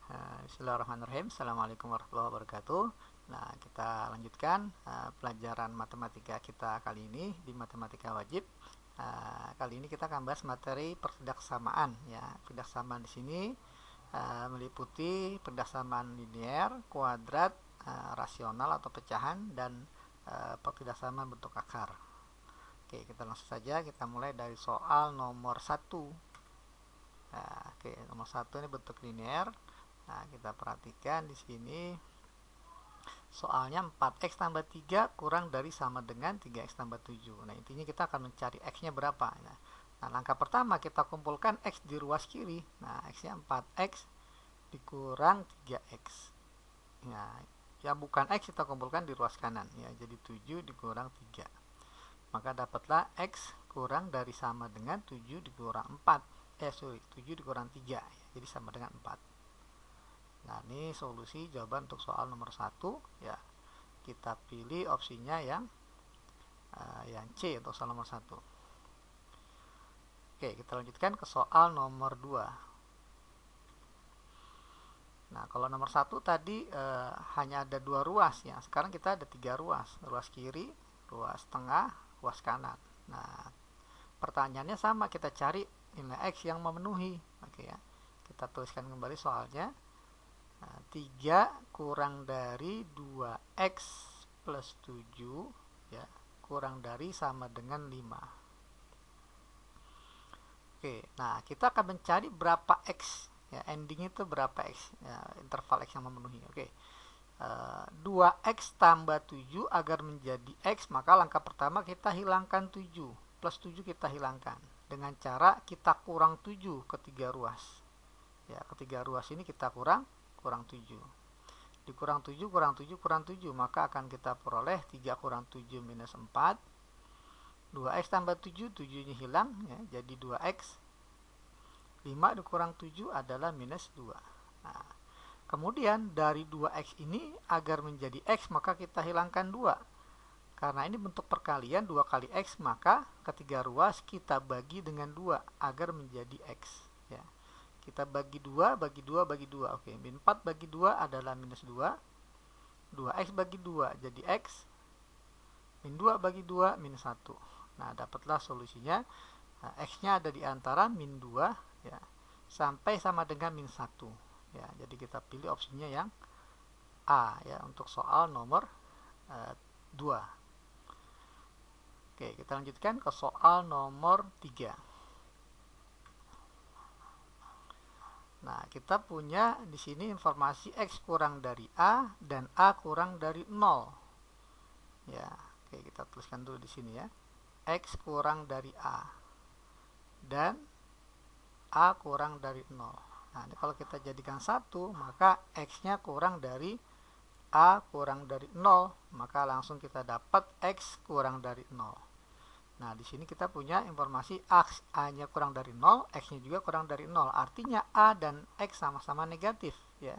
Bismillahirrahmanirrahim. Assalamualaikum warahmatullahi wabarakatuh. Nah, kita lanjutkan pelajaran matematika kita kali ini di matematika wajib. Kali ini kita akan bahas materi perdaksamaan. Ya, perdaksamaan di sini meliputi perdaksamaan linier, kuadrat, rasional atau pecahan, dan perdaksamaan bentuk akar. Oke, kita langsung saja. Kita mulai dari soal nomor 1. Nah, nomor 1 ini bentuk linier. Nah, kita perhatikan di sini soalnya 4x tambah 3 kurang dari sama dengan 3x tambah 7. Nah, intinya kita akan mencari x-nya berapa. Nah, langkah pertama kita kumpulkan x di ruas kiri. Nah, x-nya 4x dikurang 3x. Nah, ya bukan x kita kumpulkan di ruas kanan. Ya, jadi 7 dikurang 3. Maka dapatlah x kurang dari sama dengan 7 dikurang 4. 7 dikurang 3. Jadi sama dengan 4. Nah, ini solusi jawaban untuk soal nomor 1 ya. Kita pilih opsinya yang C untuk soal nomor 1. Oke, kita lanjutkan ke soal nomor 2. Nah, kalau nomor 1 tadi hanya ada 2 ruas ya. Sekarang kita ada 3 ruas. Ruas kiri, ruas tengah, ruas kanan. Nah, pertanyaannya sama, kita cari nilai x yang memenuhi. Oke ya. Kita tuliskan kembali soalnya. 3 kurang dari 2x plus 7 ya, kurang dari sama dengan 5. Oke, nah kita akan mencari berapa x ya, ending itu berapa x ya, interval x yang memenuhi. Oke, 2x tambah 7 agar menjadi x, maka langkah pertama kita hilangkan 7, plus 7 kita hilangkan dengan cara kita kurang 7 ke 3 ruas ya. Ketiga ruas ini kita kurang 7. Dikurang 7, kurang 7, kurang 7. Maka akan kita peroleh 3 kurang 7 minus 4. 2x tambah 7, 7-nya hilang. Ya, jadi 2x. 5 dikurang 7 adalah minus 2. Nah, kemudian dari 2x ini agar menjadi x, maka kita hilangkan 2. Karena ini bentuk perkalian 2 kali x, maka ketiga ruas kita bagi dengan 2 agar menjadi x. Ya. Kita bagi 2, bagi 2, bagi 2. Oke, min 4 bagi 2 adalah minus 2. 2x bagi 2 jadi x. Min 2 bagi 2 minus 1. Nah, dapatlah solusinya. Nah, x-nya ada di antara min 2 ya, sampai sama dengan min 1. Ya, jadi kita pilih opsinya yang A ya untuk soal nomor 2. Oke, kita lanjutkan ke soal nomor 3. Nah, kita punya di sini informasi x kurang dari A dan A kurang dari 0. Ya, oke, kita tuliskan dulu di sini ya. X kurang dari A dan A kurang dari 0. Nah, ini kalau kita jadikan 1, maka x-nya kurang dari A kurang dari 0, maka langsung kita dapat x kurang dari 0. Nah, di sini kita punya informasi A-nya kurang dari 0, X-nya juga kurang dari 0. Artinya A dan X sama-sama negatif ya.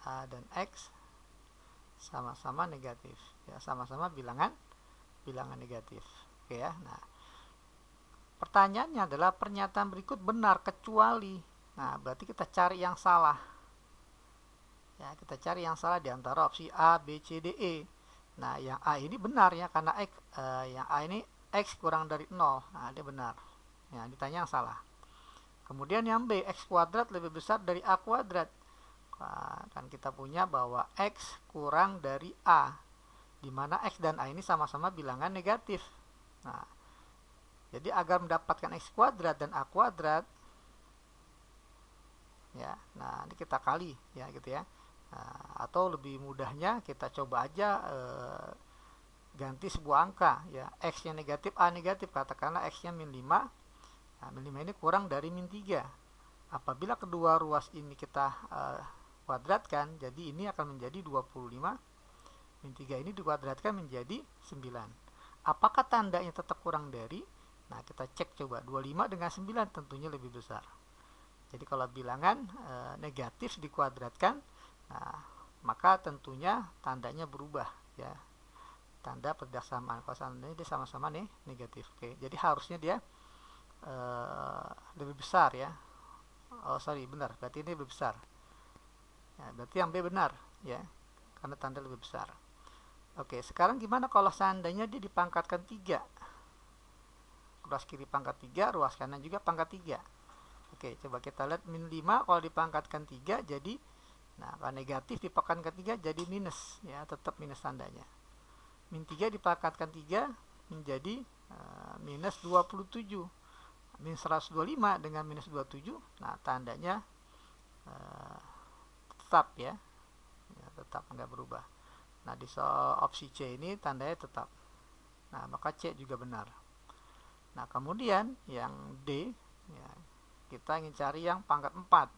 A dan X sama-sama negatif ya, sama-sama bilangan negatif. Oke ya. Nah, pertanyaannya adalah pernyataan berikut benar kecuali. Nah, berarti kita cari yang salah. Ya, kita cari yang salah di antara opsi A, B, C, D, E. Nah, yang A ini benar ya, karena yang A ini X kurang dari 0. Nah, dia benar. Ya, ditanya yang salah. Kemudian yang B, X kuadrat lebih besar dari A kuadrat. Nah, kan kita punya bahwa X kurang dari A, di mana X dan A ini sama-sama bilangan negatif. Nah, jadi agar mendapatkan X kuadrat dan A kuadrat, ya, nah ini kita kali ya gitu ya. Nah, atau lebih mudahnya kita coba aja ganti sebuah angka ya, x nya negatif, a negatif, katakanlah x nya min 5. Nah, min 5 ini kurang dari min 3. Apabila kedua ruas ini kita kuadratkan, jadi ini akan menjadi 25. Min 3 ini dikuadratkan menjadi 9. Apakah tandanya tetap kurang dari? Nah, kita cek coba, 25 dengan 9 tentunya lebih besar. Jadi kalau bilangan negatif dikuadratkan, nah, maka tentunya tandanya berubah ya. Tanda perdaksamaan. Kalau seandainya dia sama-sama negatif. Oke, jadi harusnya dia lebih besar ya. Oh sorry, benar, berarti ini lebih besar ya, berarti yang B benar ya, karena tanda lebih besar. Oke, sekarang gimana kalau seandainya dia dipangkatkan 3? Ruas kiri pangkat 3, ruas kanan juga pangkat 3. Oke, coba kita lihat min 5 kalau dipangkatkan 3 jadi, nah kalau negatif dipangkatkan 3 jadi minus ya, tetap minus tandanya. Min 3 dipangkatkan 3 menjadi minus 27. Min 125 dengan minus 27, nah tandanya tetap ya, tetap nggak berubah. Nah di soal opsi C ini tandanya tetap, nah maka C juga benar. Nah kemudian yang D ya, kita ingin cari yang pangkat 4.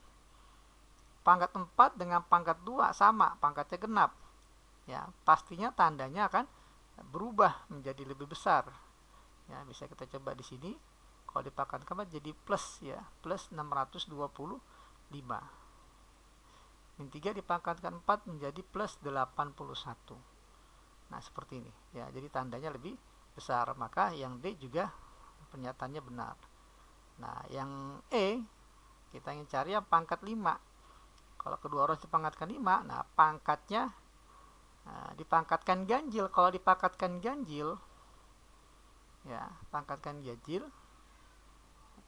Pangkat 4 dengan pangkat 2 sama, pangkatnya genap ya, pastinya tandanya akan berubah menjadi lebih besar ya. Bisa kita coba di sini, kalau dipangkatkan 4 jadi plus ya, plus 625. Min 3 dipangkatkan 4 menjadi plus 81. Nah seperti ini ya, jadi tandanya lebih besar, maka yang D juga pernyataannya benar. Nah yang E kita ingin cari yang pangkat 5. Kalau kedua ruas dipangkatkan 5, nah pangkatnya dipangkatkan ganjil. Kalau dipangkatkan ganjil ya, pangkatkan ganjil,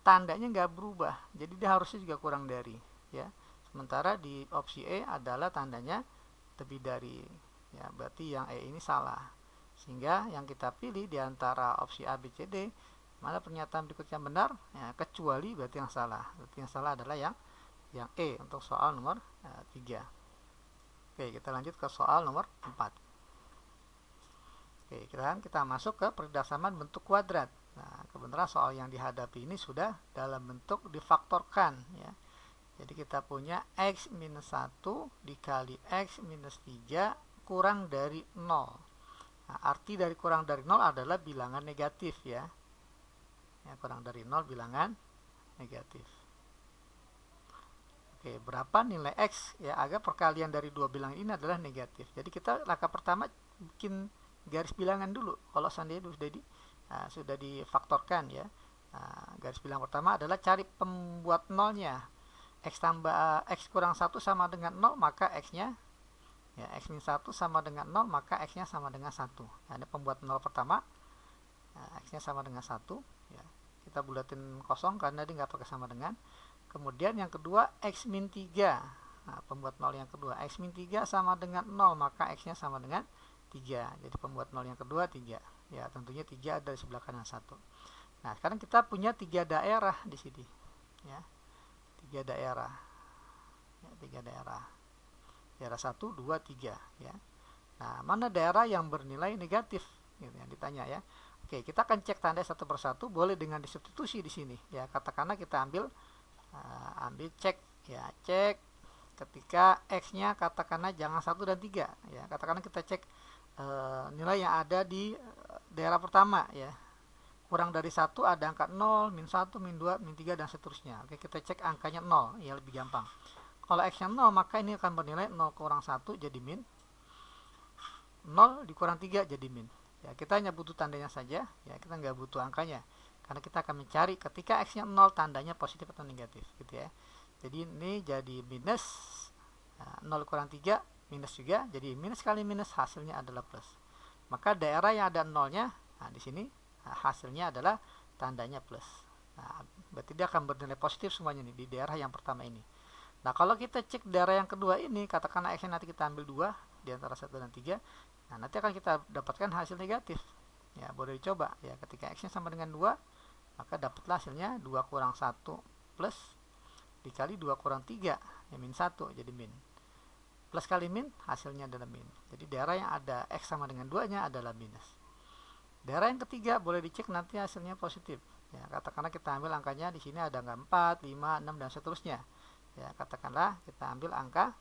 tandanya nggak berubah, jadi dia harusnya juga kurang dari ya. Sementara di opsi E adalah tandanya lebih dari ya, berarti yang E ini salah. Sehingga yang kita pilih di antara opsi A, B, C, D, mana pernyataan berikutnya benar ya, kecuali berarti yang salah. Berarti yang salah adalah yang E untuk soal nomor 3. Oke, kita lanjut ke soal nomor 4. Oke, kita masuk ke perdasaman bentuk kuadrat. Nah, kebenaran soal yang dihadapi ini sudah dalam bentuk difaktorkan ya. Jadi kita punya x minus 1 dikali x minus 3 kurang dari 0. Nah, arti dari kurang dari 0 adalah bilangan negatif ya. Kurang dari 0 bilangan negatif. Oke, berapa nilai X ya, agar perkalian dari dua bilangan ini adalah negatif. Jadi kita langkah pertama bikin garis bilangan dulu. Kalau seandainya sudah difaktorkan ya. Garis bilangan pertama adalah cari pembuat nolnya. X tambah X kurang 1 sama dengan 0, maka X-nya ya, X min 1 sama dengan 0, maka X-nya sama dengan 1. Nah, ini pembuat 0 pertama, X-nya sama dengan 1 ya. Kita bulatin kosong karena dia nggak pakai sama dengan. Kemudian yang kedua X min 3. Nah, pembuat 0 yang kedua X min 3 sama dengan 0, maka X nya sama dengan 3. Jadi pembuat 0 yang kedua 3 ya, tentunya 3 ada di sebelah kanan 1. Nah sekarang kita punya 3 daerah di sini ya, 3 daerah ya, 3 daerah, daerah 1, 2, 3 ya. Nah mana daerah yang bernilai negatif gitu ya, ditanya ya. Oke, kita akan cek tanda satu persatu, boleh dengan disubstitusi di sini ya. Katakanlah kita ambil cek ya, cek ketika X-nya katakanlah jangan 1 dan 3 ya. Katakanlah kita cek nilai yang ada di daerah pertama ya. Kurang dari 1 ada angka 0, min 1, min 2, min 3 dan seterusnya. Oke, kita cek angkanya 0 ya, lebih gampang. Kalau X-nya 0 maka ini akan bernilai 0 kurang 1 jadi min, 0 dikurang 3 jadi min. Ya, kita hanya butuh tandanya saja ya, kita nggak butuh angkanya. Karena kita akan mencari ketika X-nya 0 tandanya positif atau negatif gitu ya. Jadi ini jadi minus, 0 kurang 3 minus juga, jadi minus kali minus hasilnya adalah plus. Maka daerah yang ada 0-nya, nah di sini hasilnya adalah tandanya plus. Nah, berarti dia akan bernilai positif semuanya nih di daerah yang pertama ini. Nah, kalau kita cek daerah yang kedua ini, katakanlah X-nya nanti kita ambil 2 di antara 1 dan 3. Nah, nanti akan kita dapatkan hasil negatif. Ya, boleh dicoba ya, ketika X-nya sama dengan 2, maka dapatlah hasilnya 2 kurang 1 plus dikali 2 kurang 3 ya, min 1 jadi min. Plus kali min hasilnya adalah min. Jadi daerah yang ada X sama dengan 2 nya adalah minus. Daerah yang ketiga boleh dicek nanti hasilnya positif. Ya, katakanlah kita ambil angkanya di sini ada angka 4, 5, 6 dan seterusnya. Ya, katakanlah kita ambil angka.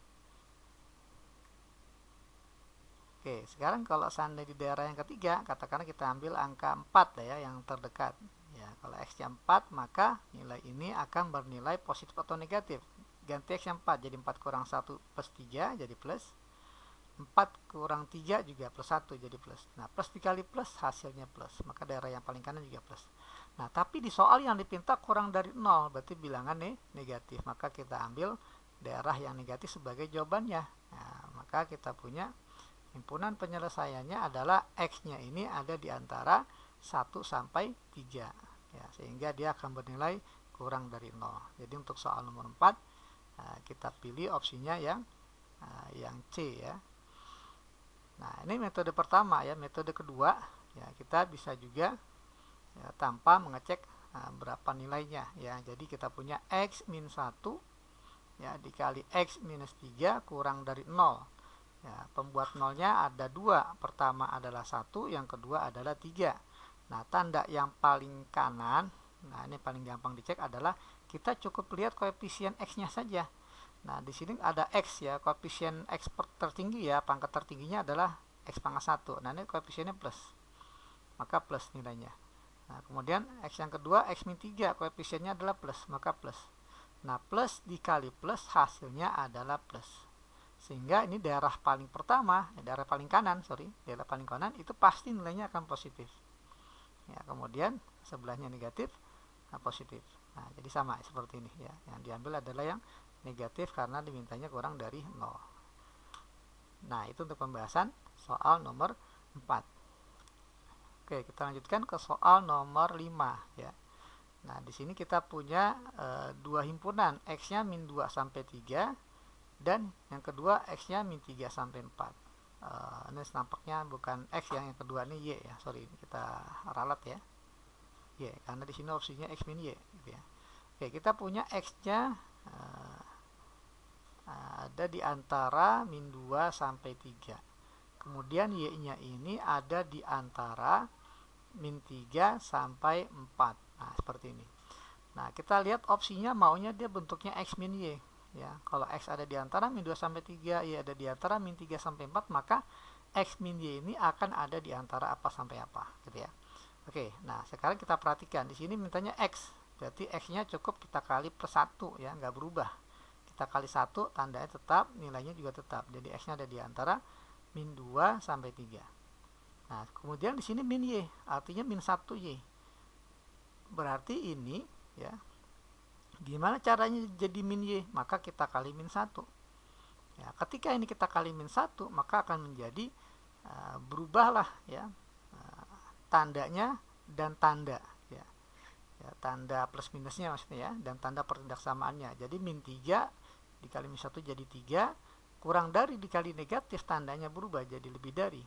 Oke, sekarang kalau seandainya di daerah yang ketiga, katakanlah kita ambil angka 4 ya, yang terdekat. Ya, kalau X-nya 4, maka nilai ini akan bernilai positif atau negatif. Ganti X-nya 4, jadi 4 kurang 1 plus 3 jadi plus. 4 kurang 3 juga plus 1 jadi plus. Nah, plus dikali plus hasilnya plus, maka daerah yang paling kanan juga plus. Nah, tapi di soal yang dipinta kurang dari 0, berarti bilangan negatif. Maka kita ambil daerah yang negatif sebagai jawabannya. Nah, maka kita punya himpunan penyelesaiannya adalah X-nya ini ada di antara 1 sampai 3. Ya, sehingga dia akan bernilai kurang dari 0. Jadi untuk soal nomor 4, kita pilih opsinya yang C ya. Nah, ini metode pertama ya. Metode kedua, ya kita bisa juga ya, tanpa mengecek berapa nilainya ya. Jadi kita punya X min 1 ya dikali X minus 3 kurang dari 0 ya. Pembuat nolnya ada 2, pertama adalah 1, yang kedua adalah 3. Nah, tanda yang paling kanan, nah ini paling gampang dicek adalah kita cukup lihat koefisien X nya saja. Nah, di sini ada X ya, koefisien X tertinggi ya, pangkat tertingginya adalah X pangkat 1. Nah, ini koefisiennya plus, maka plus nilainya. Nah, kemudian X yang kedua, X min 3, koefisiennya adalah plus, maka plus. Nah, plus dikali plus hasilnya adalah plus. Sehingga ini daerah paling pertama, daerah paling kanan, daerah paling kanan itu pasti nilainya akan positif. Ya, kemudian sebelahnya negatif, positif. Nah, jadi sama seperti ini ya. Yang diambil adalah yang negatif karena dimintanya kurang dari 0. Nah, itu untuk pembahasan soal nomor 4. Oke, kita lanjutkan ke soal nomor 5 ya. Nah, di sini kita punya dua himpunan, X-nya min 2 sampai 3 dan yang kedua X-nya min 3 sampai 4. Ini nampaknya bukan X yang kedua ini Y ya. Sorry, ini kita ralat ya. Y, karena di sini opsinya X min Y gitu ya. Oke, kita punya X-nya ada di antara min 2 sampai 3. Kemudian Y-nya ini ada di antara min 3 sampai 4. Nah, seperti ini. Nah, kita lihat opsinya maunya dia bentuknya X min Y. Ya, kalau X ada di antara min 2 sampai 3, Y ada di antara min 3 sampai 4, maka X min Y ini akan ada di antara apa sampai apa. Gitu ya. Oke, nah sekarang kita perhatikan. Di sini mintanya X. Berarti X-nya cukup kita kali plus 1 ya, nggak berubah. Kita kali 1, tandanya tetap, nilainya juga tetap. Jadi X-nya ada di antara min 2 sampai 3. Nah, kemudian di sini min Y, artinya min 1Y. Berarti ini ya, gimana caranya jadi min Y? Maka kita kali min 1. Ya, ketika ini kita kali min 1, maka akan menjadi berubahlah ya tandanya dan tanda ya. Ya, tanda plus minusnya maksudnya ya, dan tanda pertindak samaannya. Jadi min 3 dikali min 1 jadi 3, kurang dari dikali negatif tandanya berubah jadi lebih dari.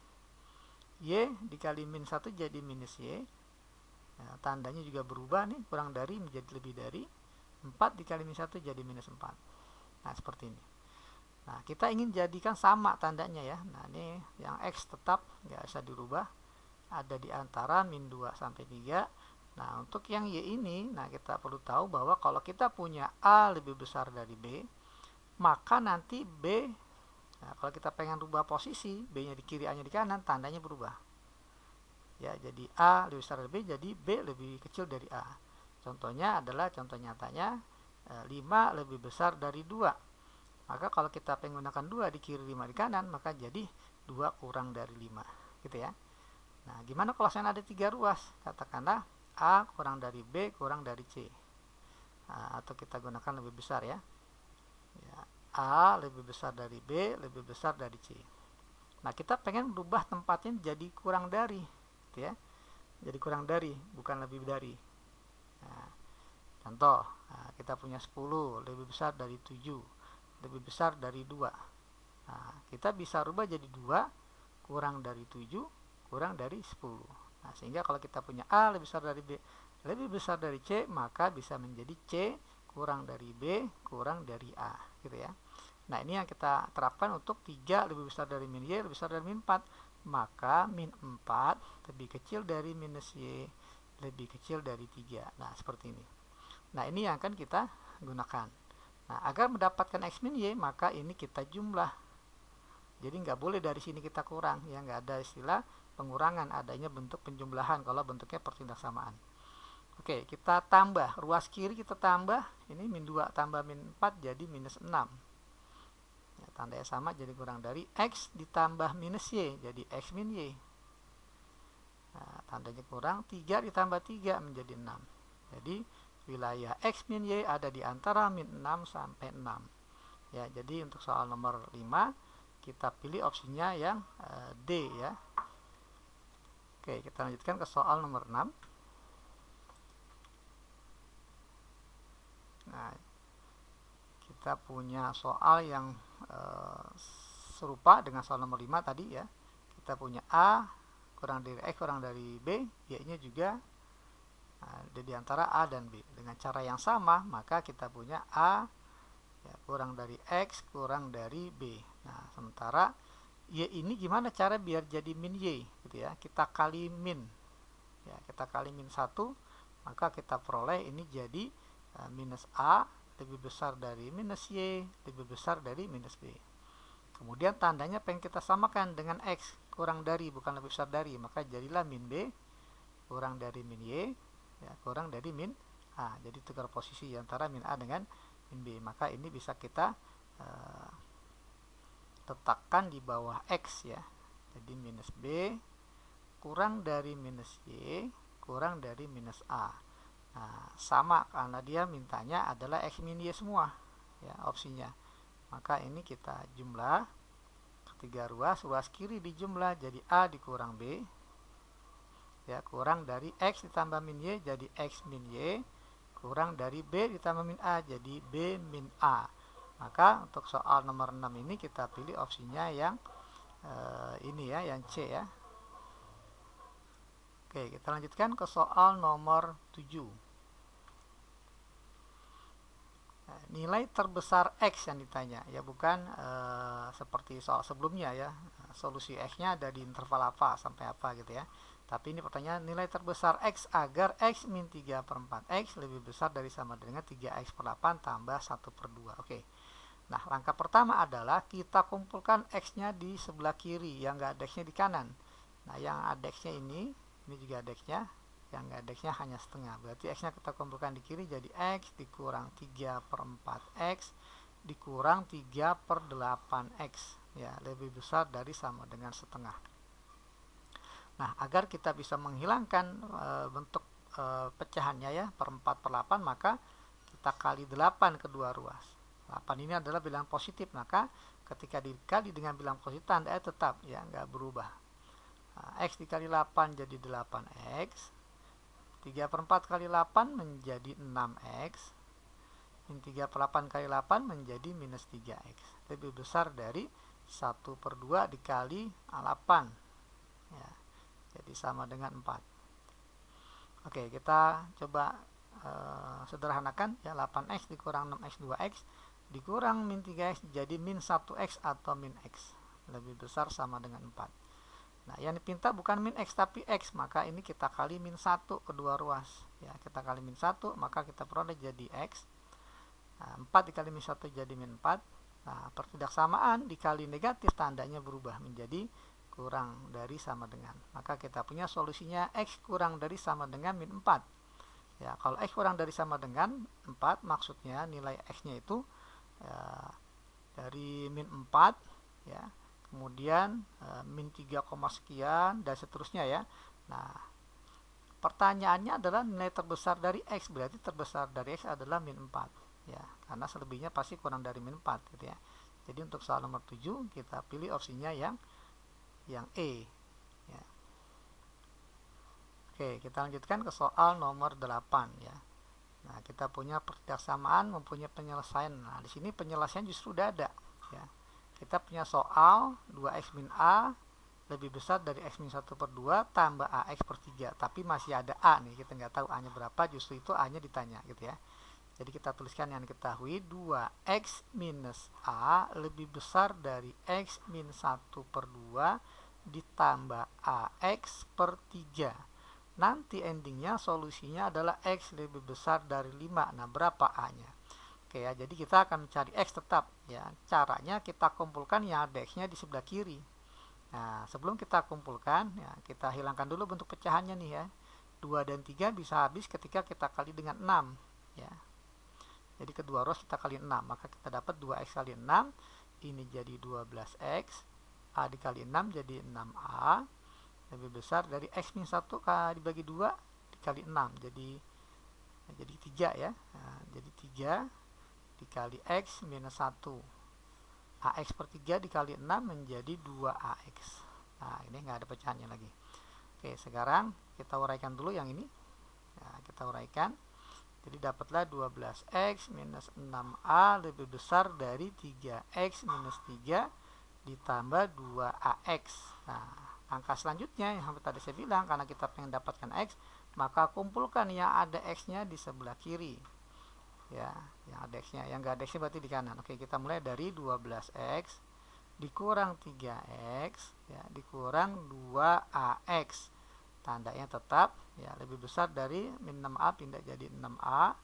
Y dikali min 1 jadi minus Y. Ya, tandanya juga berubah nih, kurang dari menjadi lebih dari. 4 dikali min 1 jadi minus 4. Nah, seperti ini. Nah, kita ingin jadikan sama tandanya ya. Nah, ini yang X tetap nggak bisa dirubah. Ada di antara min 2 sampai 3. Nah, untuk yang Y ini, nah kita perlu tahu bahwa kalau kita punya A lebih besar dari B, maka nanti B, nah kalau kita pengen rubah posisi, B-nya di kiri, A-nya di kanan, tandanya berubah. Ya, jadi A lebih besar dari B, jadi B lebih kecil dari A. Contohnya adalah, contoh nyatanya, 5 lebih besar dari 2. Maka kalau kita pengen menggunakan 2 di kiri, 5 di kanan, maka jadi 2 kurang dari 5. Gitu ya. Nah, gimana kalau saya ada 3 ruas? Katakanlah A kurang dari B kurang dari C. Nah, atau kita gunakan lebih besar ya. A lebih besar dari B lebih besar dari C. Nah, kita pengen berubah tempatnya jadi kurang dari gitu ya. Jadi kurang dari, bukan lebih dari. Nah, contoh, kita punya 10 lebih besar dari 7 lebih besar dari 2. Nah, kita bisa rubah jadi 2 kurang dari 7 kurang dari 10. Nah, sehingga kalau kita punya A lebih besar dari B lebih besar dari C, maka bisa menjadi C kurang dari B kurang dari A gitu ya. Nah, ini yang kita terapkan untuk 3 lebih besar dari min Y lebih besar dari min 4. Maka min 4 lebih kecil dari minus Y lebih kecil dari 3. Nah, seperti ini. Nah, ini yang akan kita gunakan. Nah, agar mendapatkan X min Y, maka ini kita jumlah. Jadi nggak boleh dari sini kita kurang. Ya, nggak ada istilah pengurangan, adanya bentuk penjumlahan kalau bentuknya pertindak samaan. Oke, kita tambah. Ruas kiri kita tambah. Ini min 2 tambah min 4 jadi minus 6. Ya, tandanya sama jadi kurang dari. X ditambah minus Y jadi X min Y. Nah, tandanya kurang, 3 ditambah 3 menjadi 6. Jadi wilayah X min Y ada di antara min 6 sampai 6. Ya, jadi untuk soal nomor 5 kita pilih opsinya yang D ya. Oke, kita lanjutkan ke soal nomor 6. Nah, kita punya soal yang serupa dengan soal nomor 5 tadi ya. Kita punya A kurang dari X kurang dari B, Y-nya juga ada di antara A dan B. Dengan cara yang sama, maka kita punya A ya, kurang dari X kurang dari B. Nah, sementara Y ini gimana cara biar jadi min Y gitu ya. Kita kali min. Ya, kita kali min 1, maka kita peroleh ini jadi minus A lebih besar dari minus Y lebih besar dari minus B. Kemudian tandanya pengen kita samakan dengan X kurang dari, bukan lebih besar dari, maka jadilah min B kurang dari min Y ya, kurang dari min A. Jadi tukar posisi antara min A dengan min B. Maka ini bisa kita letakkan di bawah X ya. Jadi minus B kurang dari minus Y kurang dari minus A. Nah, sama karena dia mintanya adalah X min Y semua ya opsinya. Maka ini kita jumlah ketiga ruas kiri dijumlah jadi A dikurang B ya, kurang dari X ditambah min Y jadi X min Y, kurang dari B ditambah min A jadi B min A. Maka untuk soal nomor 6 ini kita pilih opsinya yang ini ya, yang C ya. Oke, kita lanjutkan ke soal nomor 7. Nilai terbesar X yang ditanya ya, bukan seperti soal sebelumnya ya, solusi X nya ada di interval apa sampai apa gitu ya. Tapi ini pertanyaan nilai terbesar X agar X min 3/4 X lebih besar dari sama dengan 3X per 8 tambah 1/2. Oke. Nah, langkah pertama adalah kita kumpulkan X nya di sebelah kiri, yang nggak ada X nya di kanan. Nah, yang ada X nya ini juga ada X nya, yang nggak ada X nya hanya setengah. Berarti X nya kita kumpulkan di kiri jadi X dikurang 3/4 X dikurang 3/8X ya, lebih besar dari sama dengan setengah. Nah, agar kita bisa menghilangkan bentuk pecahannya ya, per 4/8, maka kita kali 8 kedua ruas. 8 ini adalah bilangan positif, maka ketika dikali dengan bilangan positif tandanya tetap ya, nggak berubah. Nah, X dikali 8 jadi 8X, 3/4 kali 8 menjadi 6X, min 3/8 kali 8 menjadi minus 3X, lebih besar dari 1/2 dikali 8 ya, jadi sama dengan 4. Oke, kita coba sederhanakan ya, 8X dikurang 6X 2X dikurang min 3X jadi min 1X atau min X, lebih besar sama dengan 4. Nah, yang dipinta bukan min X tapi X, maka ini kita kali min 1 kedua ruas ya, kita kali min 1 maka kita peroleh jadi X. Nah, 4 dikali min 1 jadi min 4. Nah, pertidaksamaan dikali negatif tandanya berubah menjadi kurang dari sama dengan, maka kita punya solusinya X kurang dari sama dengan min 4 ya. Kalau X kurang dari sama dengan 4 maksudnya nilai X nya itu ya, dari min 4 ya, kemudian min 3, sekian dan seterusnya ya. Nah, pertanyaannya adalah nilai terbesar dari X, berarti terbesar dari X adalah min 4 ya, karena selebihnya pasti kurang dari min 4 gitu ya. Jadi untuk soal nomor 7 kita pilih opsinya yang E ya. Oke, kita lanjutkan ke soal nomor 8 ya. Nah, kita punya pertidaksamaan mempunyai penyelesaian. Nah, di sini penyelesaian justru udah ada ya. Kita punya soal 2X min A lebih besar dari X min 1/2 tambah AX per 3, tapi masih ada A nih, kita nggak tahu A nya berapa, justru itu A nya ditanya gitu ya. Jadi kita tuliskan yang diketahui 2X minus A lebih besar dari X min 1/2 ditambah AX per 3. Nanti endingnya solusinya adalah X lebih besar dari 5. Nah, berapa A-nya? Oke ya, jadi kita akan mencari X tetap ya. Caranya kita kumpulkan yang ada X-nya di sebelah kiri. Nah, sebelum kita kumpulkan ya, kita hilangkan dulu bentuk pecahannya nih ya. 2 dan 3 bisa habis ketika kita kali dengan 6 ya. Jadi kedua ruas kita kali 6, maka kita dapat 2X kali 6 ini jadi 12X, A dikali 6 jadi 6A, lebih besar dari X min 1 dibagi 2 dikali 6, jadi 3 ya. Nah, jadi 3 dikali X minus 1, AX per 3 dikali 6 menjadi 2AX. Nah, ini nggak ada pecahannya lagi. Oke, sekarang kita uraikan dulu yang ini. Nah, kita uraikan. Jadi dapatlah 12X minus 6A lebih besar dari 3X minus 3 ditambah 2AX. Nah, angka selanjutnya yang tadi saya bilang, karena kita pengen dapatkan X, maka kumpulkan yang ada X-nya di sebelah kiri. Ya, yang ada X-nya, yang nggak ada X-nya berarti di kanan. Oke, kita mulai dari 12X dikurang 3X ya, dikurang 2AX. Tandanya tetap ya lebih besar dari min 6A pindah jadi 6A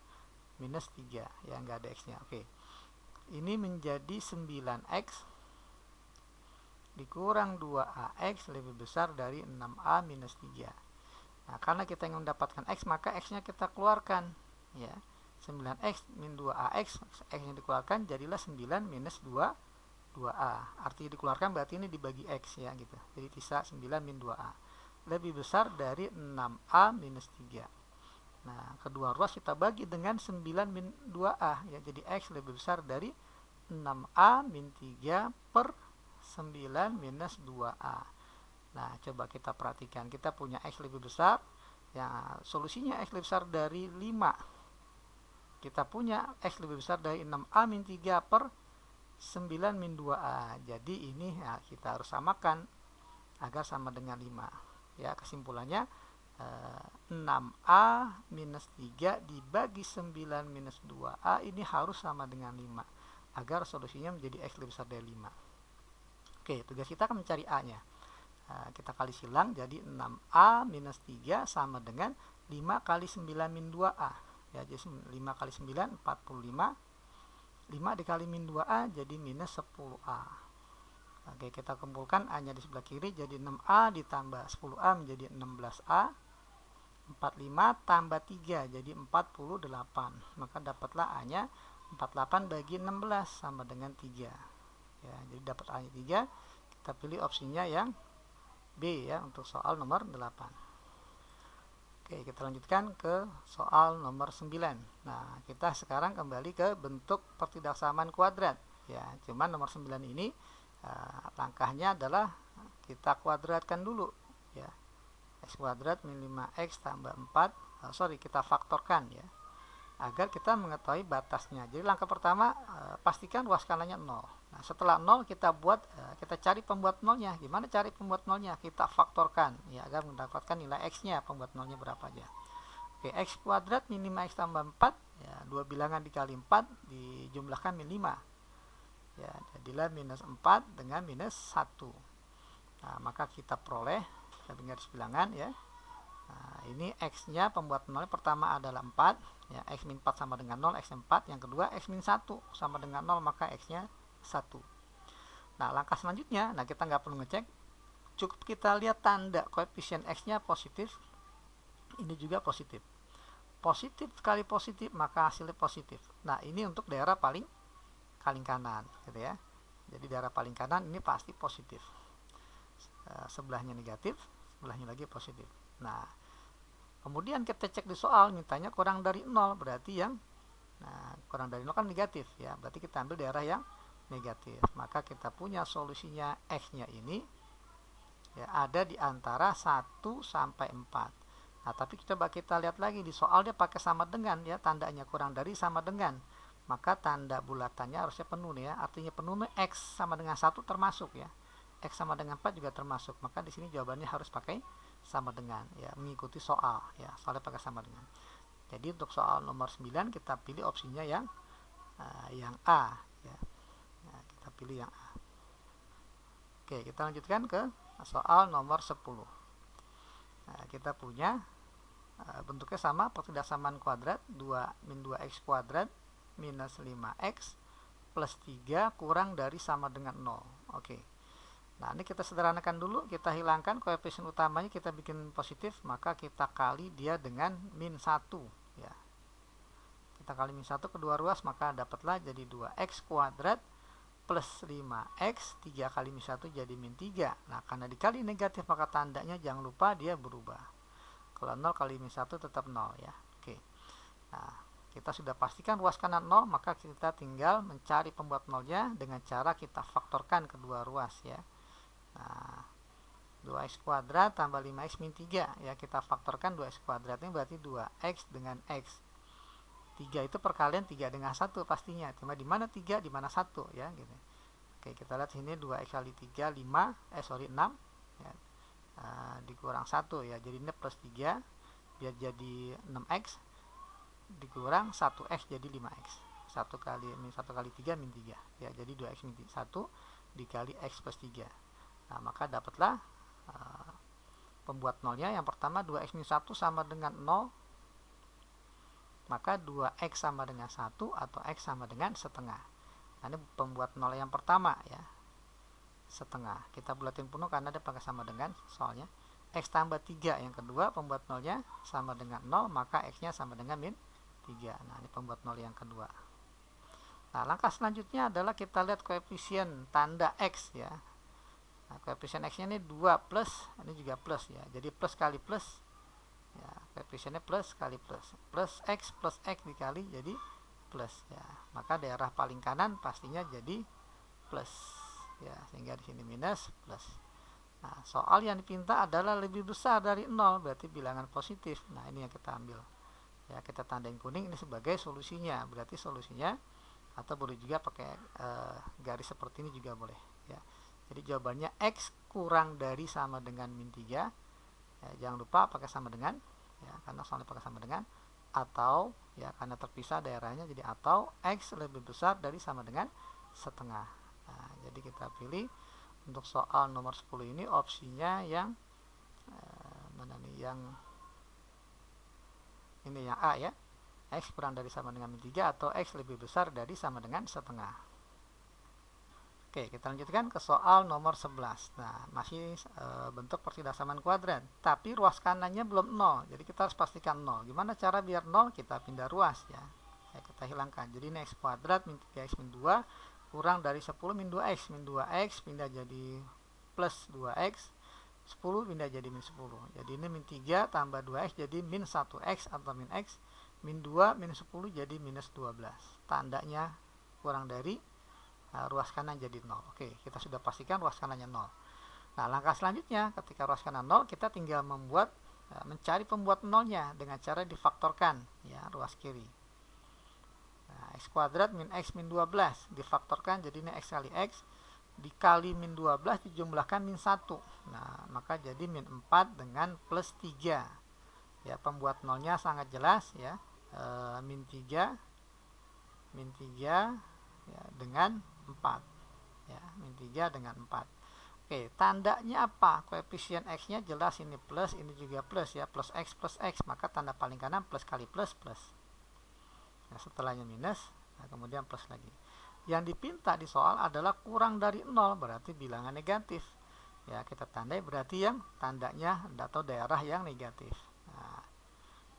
minus 3 ya, nggak ada X-nya. Oke. Ini menjadi 9X dikurang 2AX lebih besar dari 6A minus 3. Nah, karena kita ingin mendapatkan X, maka X-nya kita keluarkan ya. 9X min 2AX, X-nya dikeluarkan jadilah 9 minus 2A. Artinya dikeluarkan berarti ini dibagi X ya gitu. Jadi sisa 9 min 2A. Lebih besar dari 6A minus 3. Nah, kedua ruas kita bagi dengan 9 min 2A ya. Jadi X lebih besar dari 6A min 3 per 9 minus 2A. Nah, coba kita perhatikan. Kita punya X lebih besar. Ya, solusinya X lebih besar dari 5. Kita punya X lebih besar dari 6A min 3 per 9 min 2A. Jadi ini ya, kita harus samakan agar sama dengan 5. Ya, kesimpulannya 6A minus 3 dibagi 9 minus 2A ini harus sama dengan 5 agar solusinya menjadi X lebih besar dari 5. Oke, tugas kita akan mencari A-nya. Kita kali silang, jadi 6A minus 3 sama dengan 5 kali 9 min 2A. Ya, jadi 5 kali 9, 45. 5 dikali min 2A jadi minus 10A. Oke, kita kumpulkan A-nya di sebelah kiri jadi 6A ditambah 10A menjadi 16A. 45 tambah 3 jadi 48. Maka dapatlah A-nya 48 bagi 16 sama dengan 3. Ya, jadi dapat A-nya 3. Kita pilih opsinya yang B ya untuk soal nomor 8. Oke, kita lanjutkan ke soal nomor 9. Nah, kita sekarang kembali ke bentuk pertidaksamaan kuadrat. Ya, cuman nomor 9 ini langkahnya adalah kita kuadratkan dulu. Ya, X kuadrat min 5X tambah 4. Kita faktorkan ya. Agar kita mengetahui batasnya. Jadi langkah pertama, pastikan ruas kanannya 0. Nah, setelah 0 kita cari pembuat nolnya. Gimana cari pembuat nolnya? Kita faktorkan ya agar mendapatkan nilai X-nya, pembuat nolnya berapa aja. Oke, X kuadrat min 5X tambah 4 ya, dua bilangan dikali 4 dijumlahkan min 5. Ya, jadilah minus 4 dengan minus 1. Nah, maka kita peroleh, kita garis bilangan ya. Nah, ini X-nya pembuat nolnya pertama adalah 4 ya, X min 4 sama dengan 0, X 4. Yang kedua X min 1 sama dengan 0, maka X-nya 1. Nah, langkah selanjutnya, nah kita nggak perlu ngecek, cukup kita lihat tanda koefisien X-nya positif, ini juga positif. Positif kali positif, maka hasilnya positif. Nah, ini untuk daerah paling kanan gitu ya. Jadi daerah paling kanan ini pasti positif. Sebelahnya negatif, sebelahnya lagi positif. Nah, kemudian kita cek di soal, mintanya kurang dari 0, berarti yang kurang dari 0 kan negatif ya, berarti kita ambil daerah yang negatif. Maka kita punya solusinya X-nya ini ya ada di antara 1 sampai 4. Nah, tapi coba kita lihat lagi di soal dia pakai sama dengan ya, tandanya kurang dari sama dengan. Maka tanda bulatannya harusnya penuh nih ya. Artinya penuh nih, X sama dengan 1 termasuk ya. X sama dengan 4 juga termasuk. Maka di sini jawabannya harus pakai sama dengan ya, mengikuti soal ya. Soalnya pakai sama dengan. Jadi untuk soal nomor 9 kita pilih opsinya yang A ya. Nah, kita pilih yang A. Oke, kita lanjutkan ke soal nomor 10. Nah, kita punya bentuknya sama, pertidaksamaan kuadrat 2 min 2X kuadrat minus 5X plus 3 kurang dari sama dengan 0. Oke. Nah, ini kita sederhanakan dulu, kita hilangkan koefisien utamanya, kita bikin positif, maka kita kali dia dengan min 1 ya. Kita kali min 1 kedua ruas, maka dapatlah jadi 2X kuadrat plus 5x, 3 kali min 1 jadi min 3. Nah, karena dikali negatif maka tandanya jangan lupa dia berubah. Kalau 0 kali min 1 tetap 0 ya. Oke. Nah, kita sudah pastikan ruas kanan 0, maka kita tinggal mencari pembuat nolnya dengan cara kita faktorkan kedua ruas ya. Nah, 2x kuadrat tambah 5x min 3 ya, kita faktorkan 2x kuadrat ini berarti 2x dengan x. 3 itu perkalian 3 dengan 1 pastinya. Cuma di mana 3, di mana 1 ya gitu. Oke, kita lihat sini 2x kali 3 6 ya. Dikurang 1 ya. Jadi ini plus 3 biar jadi 6x dikurang 1x jadi 5x. 1 kali 3 min 3 ya. Jadi 2x min 1 dikali x plus 3. Nah, maka dapatlah pembuat nolnya. Yang pertama 2x min 1 sama dengan 0, maka 2x sama dengan 1 atau x sama dengan setengah. Nah, ini pembuat nol yang pertama ya, setengah. Kita bulatin penuh karena dia pakai sama dengan, soalnya x tambah 3 yang kedua, pembuat nolnya sama dengan 0, maka x nya sama dengan min 3. Nah, ini pembuat nol yang kedua. Nah, langkah selanjutnya adalah kita lihat koefisien tanda x ya. Nah, koefisien x nya ini 2 plus, ini juga plus ya, jadi plus kali plus ya, koefisiennya plus kali plus x dikali jadi plus ya, maka daerah paling kanan pastinya jadi plus ya, sehingga di sini minus plus. Nah, soal yang dipinta adalah lebih besar dari 0, berarti bilangan positif. Nah, ini yang kita ambil ya, kita tandain kuning, ini sebagai solusinya, berarti solusinya, atau boleh juga pakai garis seperti ini juga boleh ya. Jadi jawabannya x kurang dari sama dengan min 3 ya, jangan lupa pakai sama dengan ya, karena soalnya pakai sama dengan, atau ya karena terpisah daerahnya, jadi atau x lebih besar dari sama dengan setengah. Nah, jadi kita pilih untuk soal nomor 10 ini opsinya yang mana nih, yang ini, yang A ya, x kurang dari sama dengan min 3 atau x lebih besar dari sama dengan setengah. Oke, kita lanjutkan ke soal nomor 11. Nah, masih bentuk persidasaman kuadrat, tapi ruas kanannya belum 0, jadi kita harus pastikan 0. Gimana cara biar 0? Kita pindah ruas ya. Kita hilangkan. Jadi ini x kuadrat min 3x min 2 kurang dari 10 min 2x. Min 2x pindah jadi plus 2x, 10 pindah jadi min 10. Jadi ini min 3 tambah 2x jadi min 1x atau min x. Min 2 min 10 jadi minus 12. Tandanya kurang dari ruas kanan jadi 0. Oke, kita sudah pastikan ruas kanannya 0. Nah, langkah selanjutnya ketika ruas kanan 0, kita tinggal mencari pembuat nolnya dengan cara difaktorkan ya, ruas kiri. Nah, x kuadrat min x min 12 difaktorkan, jadi ini x kali x dikali min 12 dijumlahkan min 1. Nah, maka jadi min 4 dengan plus 3 ya. Pembuat nolnya sangat jelas ya, min 3 ya, dengan 4 ya, min 3 dengan 4. Oke, tandanya apa? Koefisien x nya jelas, ini plus, ini juga plus ya, plus x, maka tanda paling kanan plus kali plus. Nah, setelahnya minus, nah kemudian plus lagi. Yang dipinta di soal adalah kurang dari 0, berarti bilangan negatif ya, kita tandai berarti yang tandanya atau daerah yang negatif. Nah,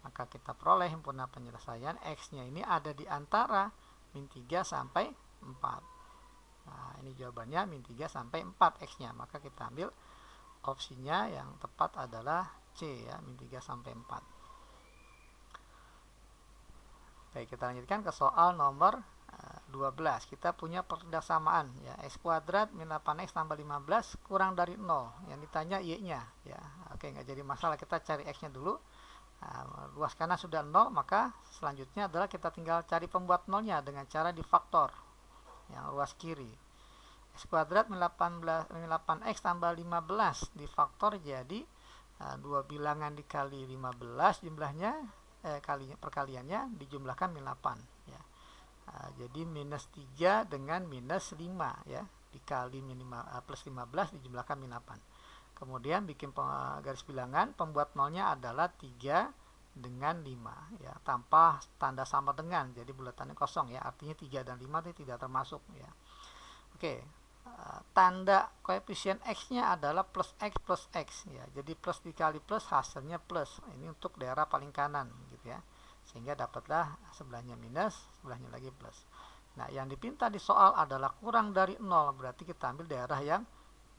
maka kita peroleh himpunan penyelesaian x nya ini ada di antara min 3 sampai 4. Nah, ini jawabannya min 3 sampai 4 x nya, maka kita ambil opsinya yang tepat adalah C ya, min 3 sampai 4. Baik, kita lanjutkan ke soal nomor 12. Kita punya persamaan ya, x kuadrat min 8x tambah 15 kurang dari 0. Yang ditanya y nya ya. Oke, nggak jadi masalah, kita cari x nya dulu. Nah, ruas kanan sudah 0, maka selanjutnya adalah kita tinggal cari pembuat nolnya dengan cara difaktor yang ruas kiri. X kuadrat min 8x tambah 15 difaktor jadi dua bilangan dikali 15 jumlahnya perkaliannya dijumlahkan min 8 ya. Jadi minus 3 dengan minus 5 ya, dikali plus 15 dijumlahkan min 8. Kemudian bikin garis bilangan, pembuat nolnya adalah 3 dengan 5 ya, tanpa tanda sama dengan, jadi bulatannya kosong ya, artinya 3 dan 5 itu tidak termasuk ya. Oke, tanda koefisien x nya adalah plus x ya, jadi plus dikali plus hasilnya plus. Ini untuk daerah paling kanan gitu ya, sehingga dapatlah sebelahnya minus, sebelahnya lagi plus. Nah, yang dipinta di soal adalah kurang dari 0, berarti kita ambil daerah yang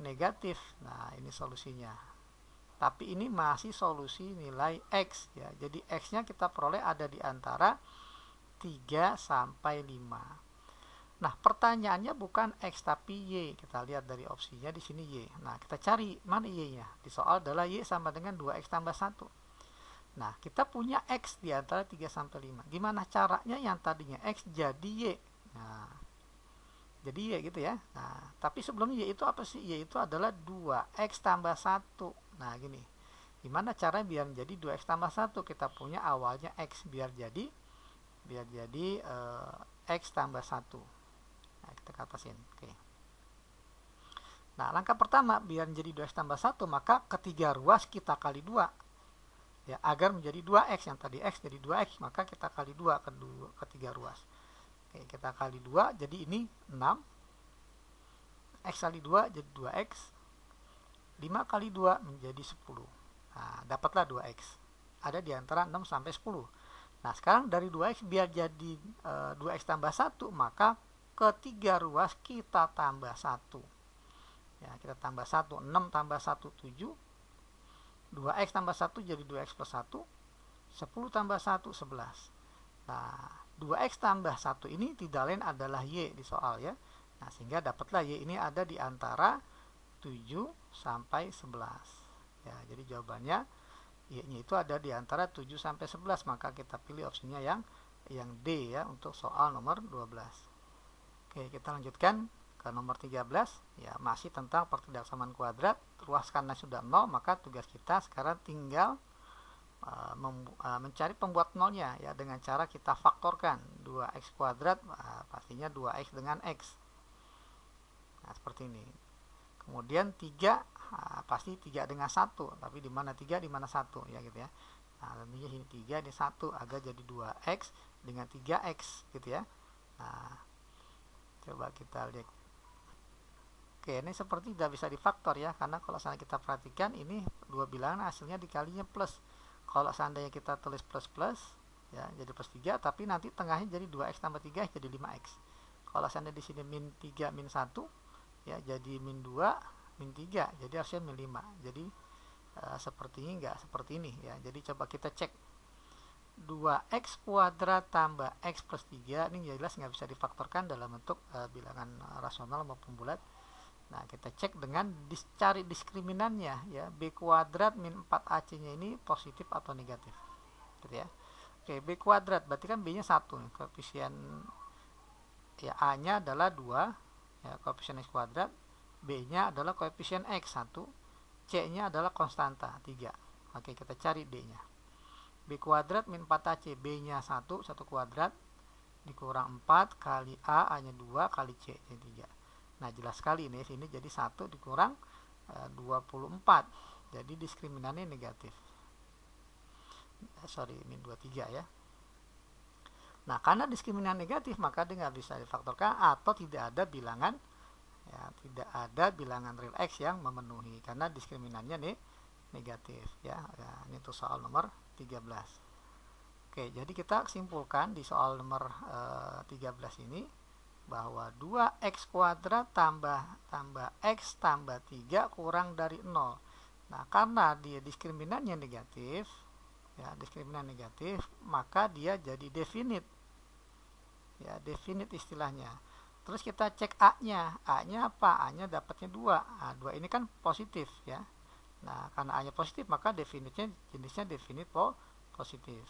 negatif. Nah, ini solusinya. Tapi ini masih solusi nilai X ya. Jadi X-nya kita peroleh ada di antara 3 sampai 5. Nah, pertanyaannya bukan X tapi Y. Kita lihat dari opsinya di sini Y. Nah, kita cari mana Y-nya. Di soal adalah Y sama dengan 2X tambah 1. Nah, kita punya X di antara 3 sampai 5. Gimana caranya yang tadinya X jadi Y? Nah, jadi Y gitu ya. Nah, tapi sebelum Y itu apa sih? Y itu adalah 2X tambah 1. Nah, gini. Gimana cara biar menjadi 2X tambah 1? Kita punya awalnya X biar jadi X tambah 1. Nah, kita ke atasin. Oke. Nah, langkah pertama biar menjadi 2X tambah 1, maka ketiga ruas kita kali 2. Ya, agar menjadi 2X, yang tadi X jadi 2X, maka kita kali 2 ketiga ruas. Oke, kita kali 2, jadi ini 6. X kali 2 jadi 2X. 5 kali 2 menjadi 10. Nah, dapatlah 2X. Ada di antara 6 sampai 10. Nah, sekarang dari 2X biar jadi 2X tambah 1, maka ketiga ruas kita tambah 1. Ya, kita tambah 1, 6 tambah 1, 7. 2X tambah 1 jadi 2X plus 1. 10 tambah 1, 11. Nah, 2X tambah 1 ini tidak lain adalah Y di soal ya. Nah, sehingga dapatlah Y ini ada di antara 7 sampai 11. Ya, jadi jawabannya Y-nya itu ada di antara 7 sampai 11, maka kita pilih opsinya yang D ya untuk soal nomor 12. Oke, kita lanjutkan ke nomor 13 ya, masih tentang pertidaksamaan kuadrat. Ruas karena sudah 0, maka tugas kita sekarang tinggal mencari pembuat nolnya ya dengan cara kita faktorkan 2x kuadrat, pastinya 2x dengan x. Nah, seperti ini. Kemudian 3 pasti 3 dengan 1, tapi di mana 3 di mana 1 ya gitu ya. Nah, tentunya sini 3 di 1 agar jadi 2x dengan 3x gitu ya. Nah, coba kita lihat. Oke, ini seperti tidak bisa difaktor ya, karena kalau seandainya kita perhatikan ini dua bilangan hasilnya dikalinya plus. Kalau seandainya kita tulis plus ya jadi plus 3, tapi nanti tengahnya jadi 2x tambah 3 jadi 5x. Kalau seandainya di sini min 3 min 1 ya jadi min 2 min 3, jadi harusnya min 5. Jadi seperti ini enggak seperti ini ya. Jadi coba kita cek 2x kuadrat tambah x plus 3 ini jelas nggak bisa difaktorkan dalam bentuk bilangan rasional maupun bulat. Nah, kita cek dengan cari diskriminannya ya. B kuadrat min 4AC nya ini positif atau negatif gitu ya. Oke, B kuadrat berarti kan B nya 1 nih, koefisien ya A nya adalah 2 ya, koefisien X kuadrat. B nya adalah koefisien X 1, C nya adalah konstanta 3. Oke, kita cari D nya. B kuadrat min 4AC, B nya 1 kuadrat dikurang 4 kali A nya 2 kali C nya 3. Nah, jelas sekali ini sini jadi 1 dikurang 24. Jadi diskriminannya negatif. Min 23 ya. Nah, karena diskriminan negatif maka dia nggak bisa difaktorkan atau tidak ada bilangan ya, tidak ada bilangan real X yang memenuhi karena diskriminannya nih negatif ya. Ini untuk soal nomor 13. Oke, jadi kita simpulkan di soal nomor 13 ini bahwa 2x kuadrat tambah x tambah 3 kurang dari 0. Nah, karena dia diskriminannya negatif ya, diskriminan negatif, maka dia jadi definite ya, definite istilahnya. Terus kita cek A-nya. A-nya apa? A-nya dapatnya 2. Nah, 2 ini kan positif ya. Nah, karena A-nya positif maka definitnya jenisnya definite positif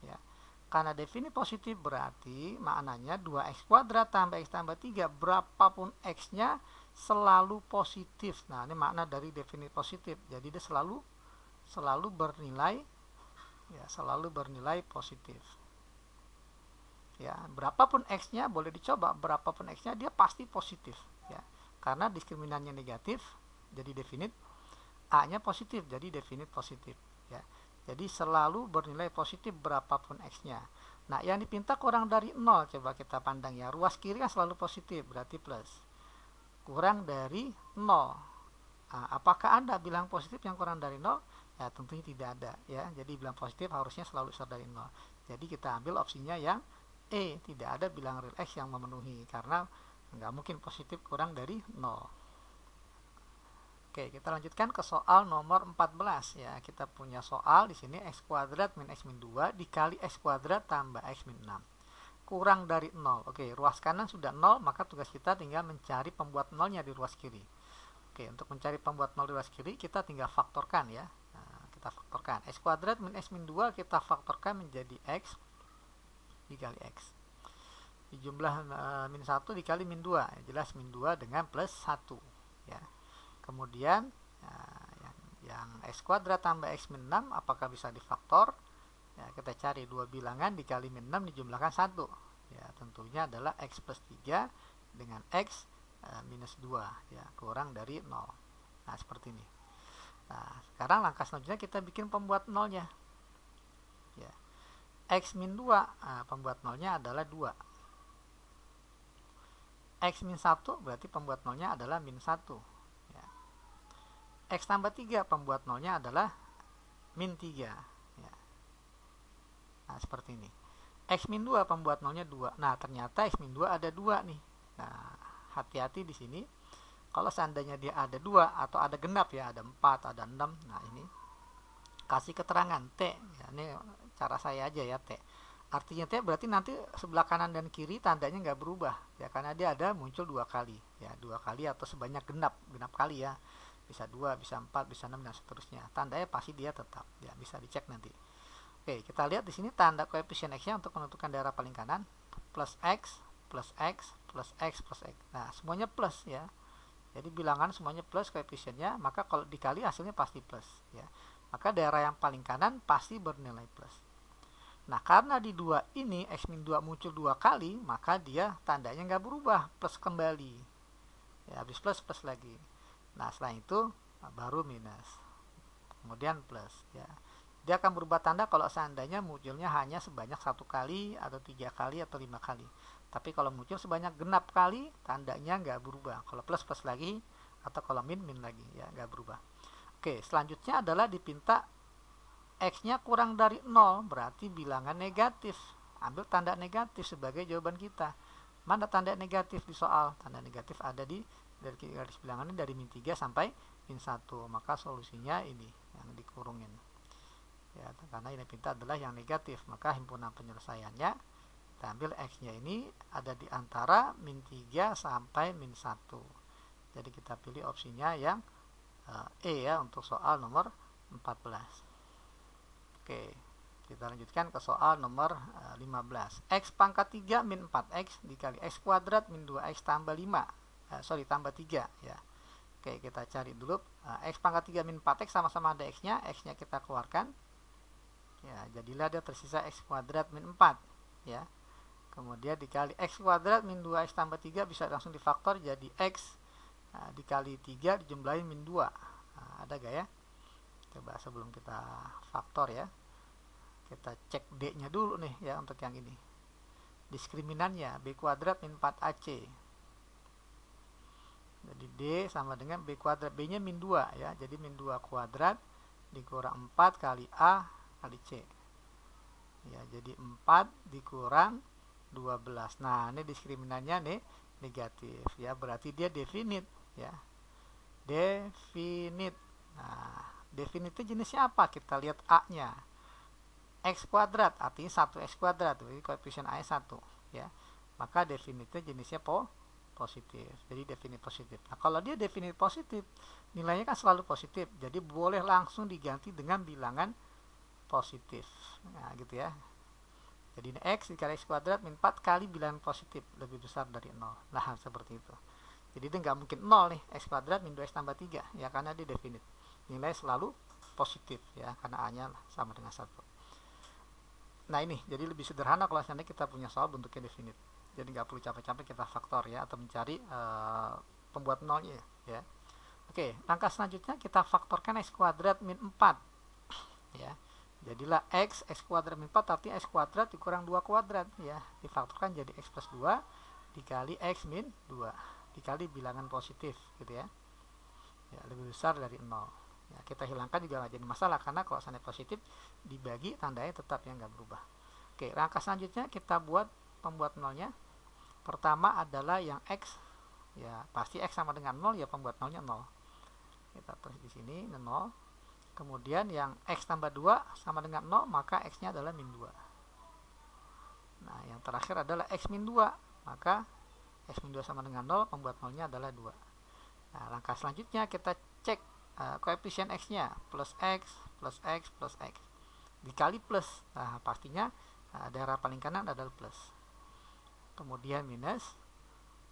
ya. Karena definite positif berarti maknanya 2x kuadrat tambah x tambah 3 berapapun x-nya selalu positif. Nah, ini makna dari definite positif. Jadi dia selalu bernilai ya, selalu bernilai positif. Ya, berapapun x-nya boleh dicoba, berapapun x-nya dia pasti positif ya. Karena diskriminannya negatif jadi definite, A-nya positif jadi definite positif ya. Jadi selalu bernilai positif berapapun x-nya. Nah, yang dipinta kurang dari 0. Coba kita pandang ya. Ruas kiri kan selalu positif, berarti plus. Kurang dari 0. Nah, apakah Anda bilang positif yang kurang dari 0? Ya, tentunya tidak ada ya. Jadi bilang positif harusnya selalu besar dari 0. Jadi kita ambil opsinya yang E, tidak ada bilangan real X yang memenuhi karena nggak mungkin positif kurang dari 0. Oke, kita lanjutkan ke soal nomor 14 ya. Kita punya soal di sini x kuadrat min x min 2 dikali x kuadrat tambah x min 6 kurang dari 0. Oke, ruas kanan sudah 0, maka tugas kita tinggal mencari pembuat nolnya di ruas kiri. Oke, untuk mencari pembuat 0 di ruas kiri, kita tinggal faktorkan ya. Nah, kita faktorkan. X kuadrat min x min 2 kita faktorkan menjadi x dikali x. Dijumlah min 1 dikali min 2. Jelas min 2 dengan plus 1. Ya. Kemudian, yang x kuadrat tambah x min 6, apakah bisa difaktor? Ya, kita cari dua bilangan dikali min 6 dijumlahkan 1. Ya, tentunya adalah x plus 3 dengan x minus 2 ya, kurang dari 0. Nah, seperti ini. Nah, sekarang langkah selanjutnya kita bikin pembuat nolnya. Ya. X min 2, pembuat nolnya adalah 2. X min 1 berarti pembuat nolnya adalah min 1. Ya. X tambah 3 pembuat nolnya adalah min 3. Nah, seperti ini. X min 2 pembuat nolnya 2. Nah, ternyata X min 2 ada 2 nih. Nah, hati-hati di sini. Kalau seandainya dia ada 2 atau ada genap ya, ada 4, ada 6. Nah, ini kasih keterangan T. Ya, ini cara saya aja ya, T. Artinya T berarti nanti sebelah kanan dan kiri tandanya nggak berubah. Ya, karena dia ada muncul 2 kali. Ya, 2 kali atau sebanyak genap kali ya. Bisa 2, bisa 4, bisa 6 dan seterusnya. Tandanya pasti dia tetap. Ya, bisa dicek nanti. Oke, kita lihat di sini tanda koefisien X-nya untuk menentukan daerah paling kanan plus X, plus X, plus X, plus X. Nah, semuanya plus ya. Jadi bilangan semuanya plus koefisiennya, maka kalau dikali hasilnya pasti plus ya. Maka daerah yang paling kanan pasti bernilai plus. Nah, karena di 2 ini X min 2 muncul 2 kali, maka dia tandanya nggak berubah, plus kembali. Ya, habis plus lagi. Nah, setelah itu baru minus. Kemudian plus ya. Dia akan berubah tanda kalau seandainya munculnya hanya sebanyak 1 kali atau 3 kali atau 5 kali. Tapi kalau muncul sebanyak genap kali, tandanya nggak berubah. Kalau plus lagi atau kalau min lagi ya, nggak berubah. Oke, selanjutnya adalah dipinta X-nya kurang dari 0, berarti bilangan negatif. Ambil tanda negatif sebagai jawaban kita. Mana tanda negatif di soal? Tanda negatif ada di dari garis bilangannya dari min 3 sampai min 1. Maka solusinya ini yang dikurungin. Ya, karena yang dipinta adalah yang negatif, maka himpunan penyelesaiannya kita ambil X-nya ini ada di antara min 3 sampai min 1. Jadi kita pilih opsinya yang E ya untuk soal nomor 14. Oke, kita lanjutkan ke soal nomor 15. X pangkat 3 min 4X dikali X kuadrat min 2X tambah 5. Tambah 3 ya. Oke, kita cari dulu. X pangkat 3 min 4X sama-sama ada X-nya. X-nya kita keluarkan. Ya, jadilah dia tersisa X kuadrat min 4 ya. Kemudian dikali X kuadrat min 2X tambah 3 bisa langsung difaktor jadi X dikali 3 dijumlahin min 2. Ada gak ya? Coba sebelum kita faktor ya, kita cek D nya dulu nih ya untuk yang ini. Diskriminannya B kuadrat min 4AC. Jadi D sama dengan B kuadrat. B nya min 2 ya. Jadi min 2 kuadrat dikurang 4 kali A kali C ya, jadi 4 dikurang 12. Nah, ini diskriminannya nih negatif ya, berarti dia definit ya, definit. Nah, definit itu jenisnya apa? Kita lihat A nya X kuadrat, artinya 1X kuadrat, jadi koefisien A 1 ya, maka definitnya jenisnya positif, jadi definit positif. Nah, kalau dia definit positif, nilainya kan selalu positif, jadi boleh langsung diganti dengan bilangan positif. Nah, gitu ya. Jadi ini X dikali X kuadrat min 4 kali bilangan positif lebih besar dari 0. Nah, seperti itu. Jadi itu nggak mungkin 0 nih. X kuadrat min 2X tambah 3 ya, karena dia definit. Nilai selalu positif ya, karena A nya sama dengan 1. Nah, ini jadi lebih sederhana kalau seandainya kita punya soal bentuknya definit. Jadi nggak perlu capek-capek kita faktor ya, atau mencari pembuat nolnya ya. Oke, langkah selanjutnya kita faktorkan X kuadrat min 4 ya. Jadilah X kuadrat min 4 artinya X kuadrat dikurang 2 kuadrat ya, difaktorkan jadi X plus 2 dikali X min 2 dikali bilangan positif gitu ya, ya lebih besar dari 0 ya. Kita hilangkan juga nggak jadi masalah karena kalau seandainya positif dibagi tandanya tetap yang nggak berubah. Oke, langkah selanjutnya kita buat pembuat nolnya. Pertama adalah yang X, ya pasti X sama dengan 0, ya pembuat nolnya 0. Kita tulis di sini 0. Kemudian yang X tambah 2 sama dengan 0, maka X-nya adalah min 2. Nah, yang terakhir adalah X min 2, maka X min 2 sama dengan 0, pembuat nolnya adalah 2. Nah, langkah selanjutnya kita cek koefisien X-nya, plus X, plus X, plus X. Dikali plus, nah pastinya daerah paling kanan adalah plus. Kemudian minus,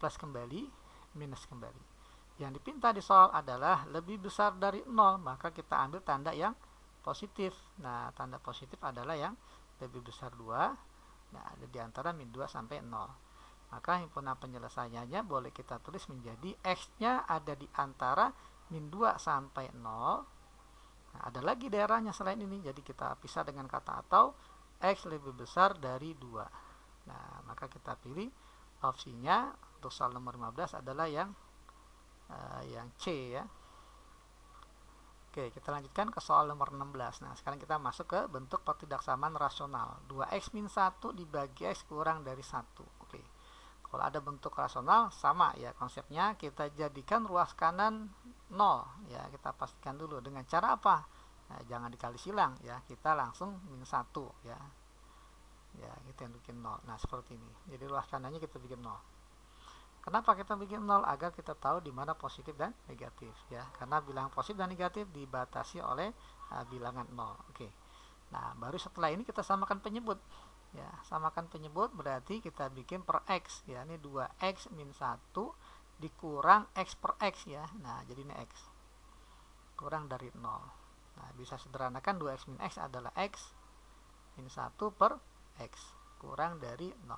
plus kembali, minus kembali. Yang dipinta di soal adalah lebih besar dari 0, maka kita ambil tanda yang positif. Nah, tanda positif adalah yang lebih besar 2, nah ada di antara min 2 sampai 0. Maka himpunan penyelesaiannya boleh kita tulis menjadi X-nya ada di antara min 2 sampai 0. Nah, ada lagi daerahnya selain ini, jadi kita pisah dengan kata atau, X lebih besar dari 2. Nah, maka kita pilih opsinya untuk soal nomor 15 adalah yang C ya. Oke, kita lanjutkan ke soal nomor 16. Nah, sekarang kita masuk ke bentuk pertidaksamaan rasional. 2x min 1 dibagi x kurang dari 1. Oke. Kalau ada bentuk rasional, sama ya konsepnya, kita jadikan ruas kanan 0 ya. Kita pastikan dulu dengan cara apa? Nah, jangan dikali silang ya, kita langsung min 1 ya. Ya, kita yang bikin 0. Nah, seperti ini. Jadi ruas kanannya kita bikin 0. Kenapa kita bikin 0? Agar kita tahu di mana positif dan negatif ya. Karena bilangan positif dan negatif dibatasi oleh bilangan 0. Oke. Nah, baru setelah ini kita samakan penyebut. Ya, samakan penyebut berarti kita bikin per X ya. Ini 2X min 1 dikurang X per X ya. Nah, jadi ini X. Kurang dari 0. Nah, bisa sederhanakan 2X min X adalah X min 1 per X kurang dari 0.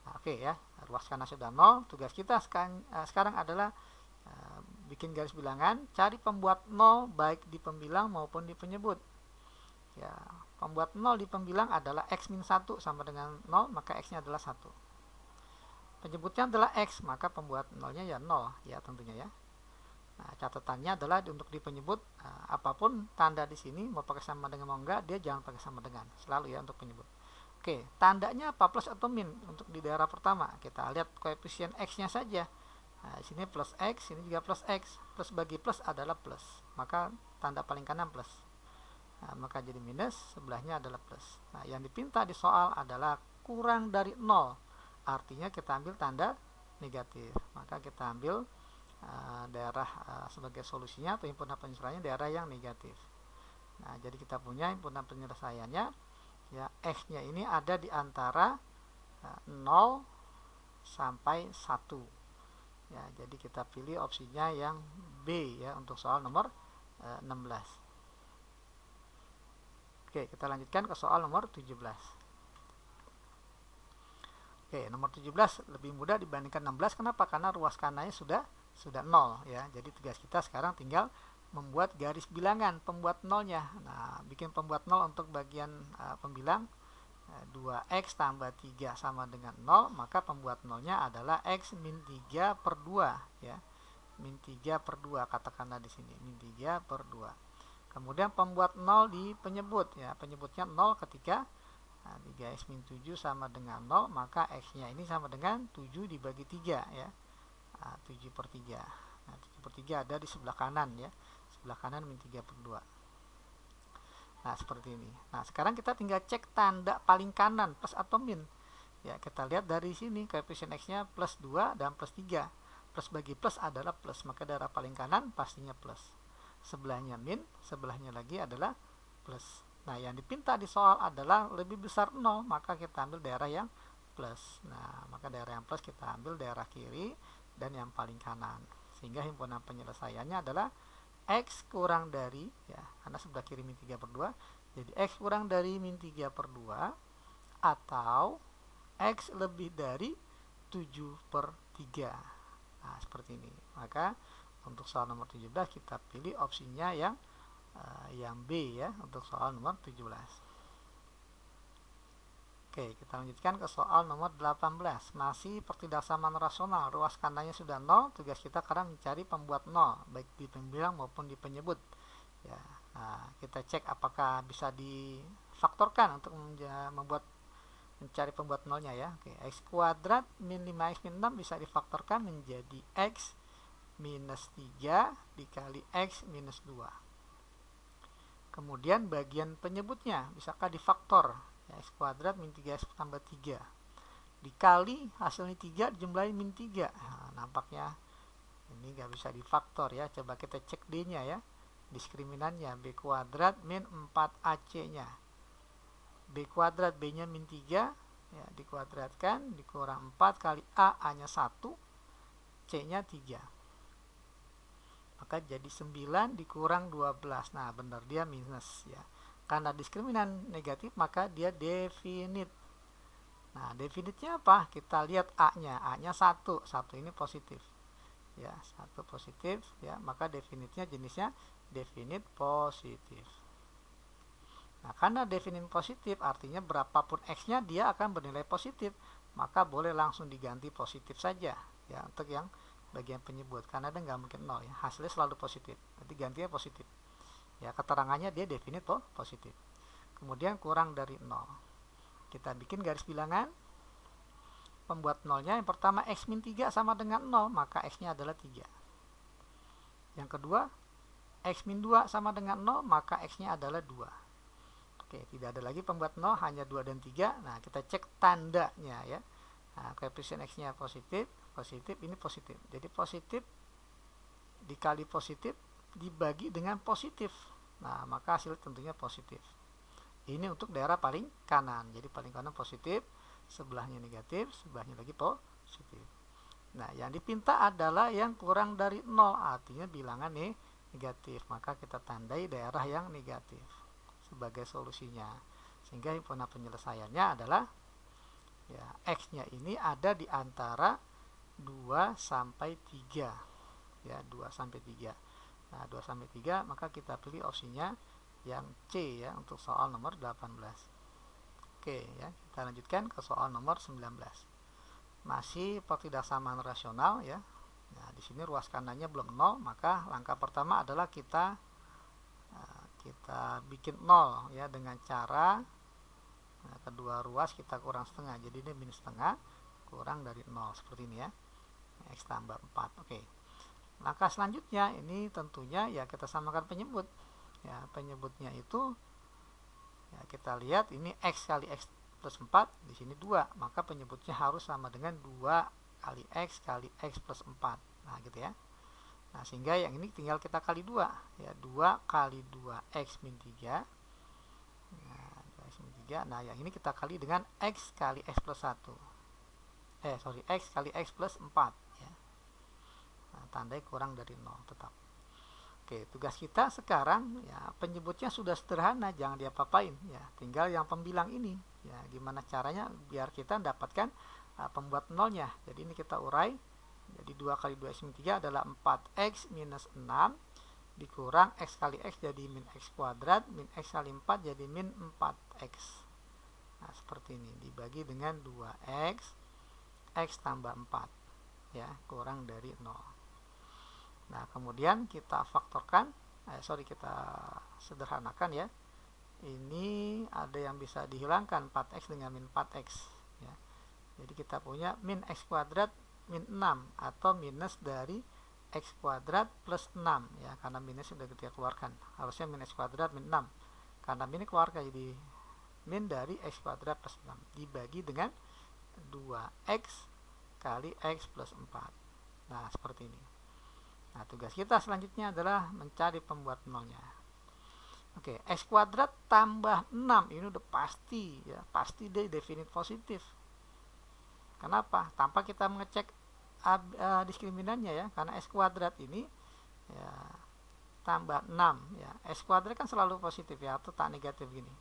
Nah, oke ya, ruas kanan sudah 0. Tugas kita sekarang adalah bikin garis bilangan, cari pembuat 0 baik di pembilang maupun di penyebut. Ya, pembuat 0 di pembilang adalah X min 1 sama dengan 0, maka X-nya adalah 1. Penyebutnya adalah X, maka pembuat 0-nya ya 0 ya tentunya ya. Nah, catatannya adalah untuk di penyebut, apapun tanda di sini mau pakai sama dengan mau enggak, dia jangan pakai sama dengan, selalu ya untuk penyebut. Oke, tandanya apa, plus atau min? Untuk di daerah pertama kita lihat koefisien X-nya saja. Nah, di sini plus X, ini juga plus X. Plus bagi plus adalah plus, maka tanda paling kanan plus. Nah, maka jadi minus, sebelahnya adalah plus. Nah, yang dipinta di soal adalah kurang dari 0, artinya kita ambil tanda negatif. Maka kita ambil daerah sebagai solusinya atau himpunan penyelesaiannya daerah yang negatif. Nah, jadi kita punya himpunan penyelesaiannya ya, X-nya ini ada di antara 0 sampai 1 ya. Jadi kita pilih opsinya yang B ya untuk soal nomor 16. Oke, kita lanjutkan ke soal nomor 17. Oke, nomor 17 lebih mudah dibandingkan 16. Kenapa? Karena ruas kanannya sudah 0 ya. Jadi tugas kita sekarang tinggal membuat garis bilangan pembuat nolnya. Nah, bikin pembuat 0 untuk bagian pembilang 2x tambah 3 sama dengan 0, maka pembuat nolnya adalah x min 3 per 2 ya. Min 3 per 2 katakanlah di sini, min 3 per 2. Kemudian pembuat 0 di penyebut ya, penyebutnya 0 ketika 3x min 7 sama dengan 0, maka x-nya ini sama dengan 7 dibagi 3 ya. 7 per 3. Nah, 7 per 3 ada di sebelah kanan ya. Sebelah kanan min 3 per 2. Nah, seperti ini. Nah, sekarang kita tinggal cek tanda paling kanan, plus atau min. Ya, kita lihat dari sini koefisien X-nya plus 2 dan plus 3. Plus bagi plus adalah plus, maka daerah paling kanan pastinya plus. Sebelahnya min, sebelahnya lagi adalah plus. Nah, yang dipinta di soal adalah lebih besar 0, maka kita ambil daerah yang plus. Nah, maka daerah yang plus kita ambil daerah kiri dan yang paling kanan. Sehingga himpunan penyelesaiannya adalah X kurang dari, ya, karena sebelah kiri min 3 per 2, jadi X kurang dari min 3 per 2 atau X lebih dari 7 per 3. Nah, seperti ini. Maka untuk soal nomor 17 kita pilih opsinya yang B ya untuk soal nomor 17. Oke, kita lanjutkan ke soal nomor 18. Masih pertidaksamaan rasional, ruas kanannya sudah 0, tugas kita sekarang mencari pembuat 0 baik di pembilang maupun di penyebut. Ya, nah, kita cek apakah bisa difaktorkan untuk membuat mencari pembuat nolnya ya. Oke, x kuadrat min 5x min 6 bisa difaktorkan menjadi x minus 3 dikali x minus 2. Kemudian bagian penyebutnya bisakah difaktor? Ya, x kuadrat min 3x tambah 3 dikali hasilnya 3 dijumlahin min 3. Nah, nampaknya ini nggak bisa difaktor ya. Coba kita cek D-nya ya. Diskriminannya b kuadrat min 4ac-nya. B kuadrat B-nya min 3 ya, dikuadratkan dikurang 4 kali A-nya 1, C-nya 3. Maka jadi 9 dikurang 12. Nah, benar dia minus ya. Karena diskriminan negatif maka dia definite. Nah, definitnya apa? Kita lihat A-nya. A-nya 1. 1 ini positif. Ya, 1 positif ya, maka definitnya jenisnya definite positif. Nah, karena definite positif artinya berapapun x-nya dia akan bernilai positif, maka boleh langsung diganti positif saja ya untuk yang bagian penyebut, karena dia nggak mungkin 0 ya, hasilnya selalu positif, nanti gantinya positif ya, keterangannya dia definite positif. Kemudian kurang dari 0, kita bikin garis bilangan pembuat nolnya. Yang pertama x min 3 sama dengan 0, maka x-nya adalah 3. Yang kedua x min 2 sama dengan 0, maka x-nya adalah 2. Oke, tidak ada lagi pembuat 0, hanya 2 dan 3. Nah, kita cek tandanya ya. Nah, koefisien x-nya positif, positif, ini positif. Jadi positif dikali positif dibagi dengan positif. Nah, maka hasil tentunya positif. Ini untuk daerah paling kanan. Jadi paling kanan positif, sebelahnya negatif, sebelahnya lagi positif. Nah, yang dipinta adalah yang kurang dari 0, artinya bilangan negatif. Maka kita tandai daerah yang negatif sebagai solusinya. Sehingga himpunan penyelesaiannya adalah ya, x-nya ini ada di antara 2 sampai 3. Ya, 2 sampai 3. Nah, 2 sampai 3 maka kita pilih opsinya yang C ya untuk soal nomor 18. Oke ya, kita lanjutkan ke soal nomor 19. Masih pertidaksamaan rasional ya. Nah, di sini ruas kanannya belum 0, maka langkah pertama adalah kita bikin 0 ya dengan cara kedua ruas kita kurang setengah. Jadi ini minus setengah kurang dari 0 seperti ini ya. X tambah 4. Oke. Langkah selanjutnya ini tentunya ya kita samakan penyebut. Ya, penyebutnya itu ya, kita lihat ini x kali x plus 4, di sini 2, maka penyebutnya harus sama dengan 2 kali x plus 4. Nah, gitu ya. Nah, sehingga yang ini tinggal kita kali 2 ya, 2 kali 2x min 3. Nah, 2x min 3. Nah, yang ini kita kali dengan x kali x plus 1. X kali x plus 4 ya. Nah, tandai kurang dari 0 tetap. Oke, tugas kita sekarang ya, penyebutnya sudah sederhana, jangan diapa-apain ya. Tinggal yang pembilang ini ya, gimana caranya biar kita mendapatkan pembuat nolnya. Jadi ini kita urai. Jadi 2 kali 2x min 3 adalah 4x minus 6 dikurang x kali x jadi min x kuadrat, min x kali 4 jadi min 4x. Nah, seperti ini dibagi dengan 2x x tambah 4 ya, kurang dari 0. Nah, kemudian kita faktorkan, kita sederhanakan ya. Ini ada yang bisa dihilangkan 4x dengan min 4x ya. Jadi kita punya min x kuadrat min 6 atau minus dari x kuadrat plus 6 ya, karena minus sudah kita keluarkan. Harusnya min x kuadrat min 6. Karena min keluarkan jadi min dari x kuadrat plus 6 dibagi dengan 2x kali x plus 4. Nah, seperti ini. Nah, tugas kita selanjutnya adalah mencari pembuat nolnya. Oke, x kuadrat tambah 6 ini udah pasti ya, pasti dia definite positif. Kenapa? Tanpa kita mengecek diskriminannya ya, karena x kuadrat ini ya tambah 6 ya. X kuadrat kan selalu positif ya, atau tak negatif gini.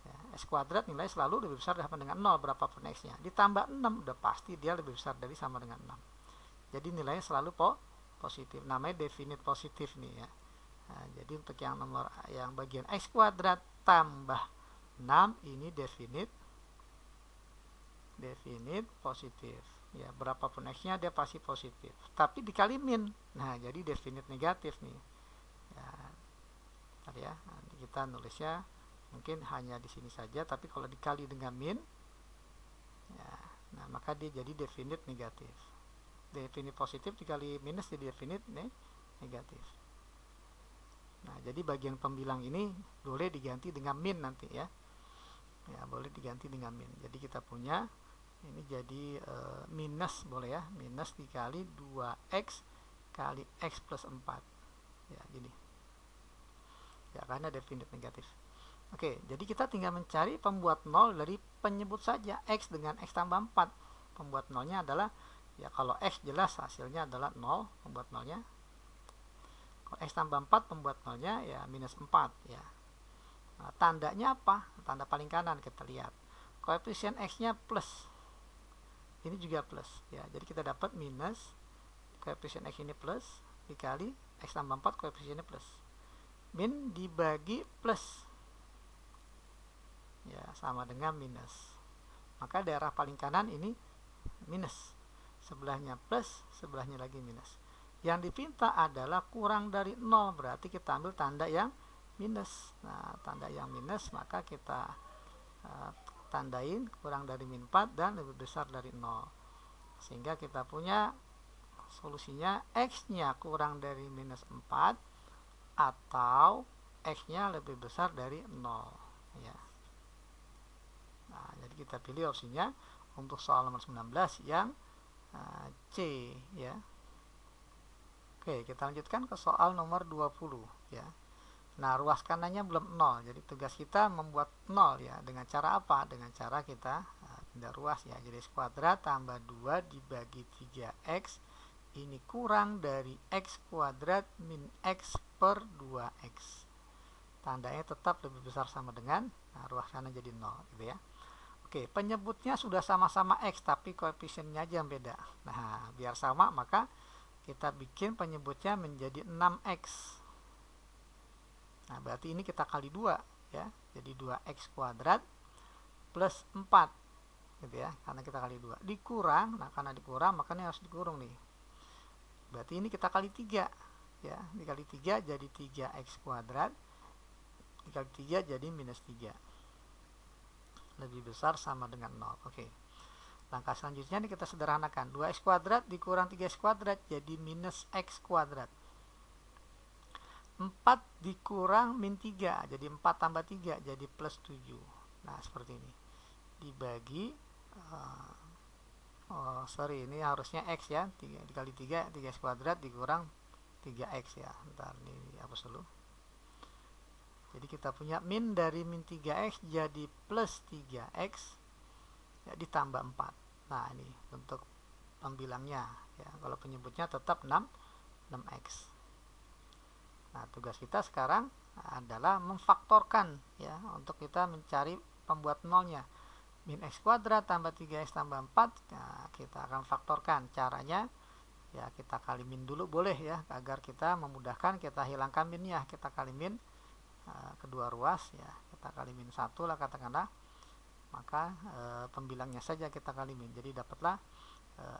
Ya, x kuadrat nilai selalu lebih besar sama dengan 0 berapapun x-nya. Ditambah 6 udah pasti dia lebih besar dari sama dengan 6. Jadi nilainya selalu positif, namanya definite positif nih ya. Nah, jadi untuk yang bagian x kuadrat tambah 6 ini definite positif ya, berapapun x-nya dia pasti positif, tapi dikali min. Nah, jadi definite negatif nih ya. Tadi ya, nanti kita nulisnya mungkin hanya di sini saja, tapi kalau dikali dengan min ya. Nah, maka dia jadi definite negatif. Definite positif dikali minus jadi definite negatif. Nah, jadi bagian pembilang ini boleh diganti dengan min nanti ya. Ya, boleh diganti dengan min. Jadi kita punya ini jadi minus boleh ya, minus dikali 2x kali x plus 4. Ya, gini. Ya, karena definite negatif. Oke, jadi kita tinggal mencari pembuat 0 dari penyebut saja, x dengan x tambah 4. Pembuat 0-nya adalah, ya kalau x jelas hasilnya adalah 0, pembuat 0-nya. Kalau x tambah 4, pembuat 0-nya ya minus 4 ya. Nah, tandanya apa? Tanda paling kanan kita lihat. Koefisien x-nya plus. Ini juga plus ya. Jadi kita dapat minus koefisien x ini plus dikali x tambah 4 koefisiennya plus. Min dibagi plus. Ya, sama dengan minus. Maka daerah paling kanan ini minus. Sebelahnya plus, sebelahnya lagi minus. Yang dipinta adalah kurang dari 0, berarti kita ambil tanda yang minus. Nah, tanda yang minus maka kita tandain kurang dari min 4 dan lebih besar dari 0. Sehingga kita punya solusinya x-nya kurang dari minus 4 atau x-nya lebih besar dari 0 ya. Nah, jadi kita pilih opsinya untuk soal nomor 19 yang C ya. Oke, kita lanjutkan ke soal nomor 20 ya. Nah, ruas kanannya belum 0, jadi tugas kita membuat 0 ya. Dengan cara apa? Dengan cara kita pindah ruas ya. Jadi x kuadrat tambah 2 dibagi 3x ini kurang dari x kuadrat min x per 2x. Tandanya tetap lebih besar sama dengan, nah, ruas kanan jadi 0 gitu ya. Oke, penyebutnya sudah sama-sama x tapi koefisiennya aja yang beda. Nah, biar sama maka kita bikin penyebutnya menjadi 6x. Nah, berarti ini kita kali 2 ya. Jadi 2x kuadrat plus 4 gitu ya. Karena kita kali 2. Dikurang, nah karena dikurang makanya harus dikurung nih. Berarti ini kita kali 3 ya. Dikali 3 jadi 3x kuadrat. Dikali 3 jadi minus 3. Lebih besar sama dengan 0. Oke. Langkah selanjutnya ini kita sederhanakan. 2x kuadrat dikurang 3x kuadrat jadi minus x kuadrat. 4 dikurang min 3 jadi 4 tambah 3 jadi plus 7. Nah, seperti ini. Dibagi ini harusnya x ya. 3 dikali 3 3x kuadrat dikurang 3x ya. Bentar, ini hapus dulu. Jadi kita punya min dari min 3x jadi plus 3x ya, ditambah 4. Nah, ini untuk pembilangnya ya. Kalau penyebutnya tetap 6x. Nah, tugas kita sekarang adalah memfaktorkan ya, untuk kita mencari pembuat nolnya. Min x kuadrat tambah 3x tambah 4, nah, kita akan faktorkan. Caranya ya kita kali min dulu boleh ya, agar kita memudahkan. Kita hilangkan minnya, kita kali min kedua ruas ya, kita kali min 1 lah katakanlah. Maka pembilangnya saja kita kali min. Jadi dapatlah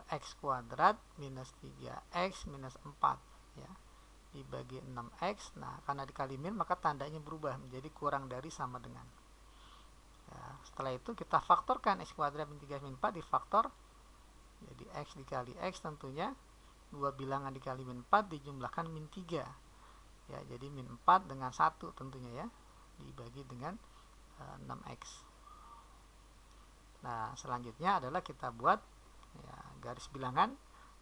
x kuadrat minus 3x minus 4 ya, dibagi 6x. Nah, karena dikali min maka tandanya berubah menjadi kurang dari sama dengan ya. Setelah itu kita faktorkan x kuadrat min 3x min 4 difaktor jadi x dikali x, tentunya dua bilangan dikali min 4 dijumlahkan min 3 ya, jadi min 4 dengan 1 tentunya ya, dibagi dengan 6x. Nah, selanjutnya adalah kita buat ya, garis bilangan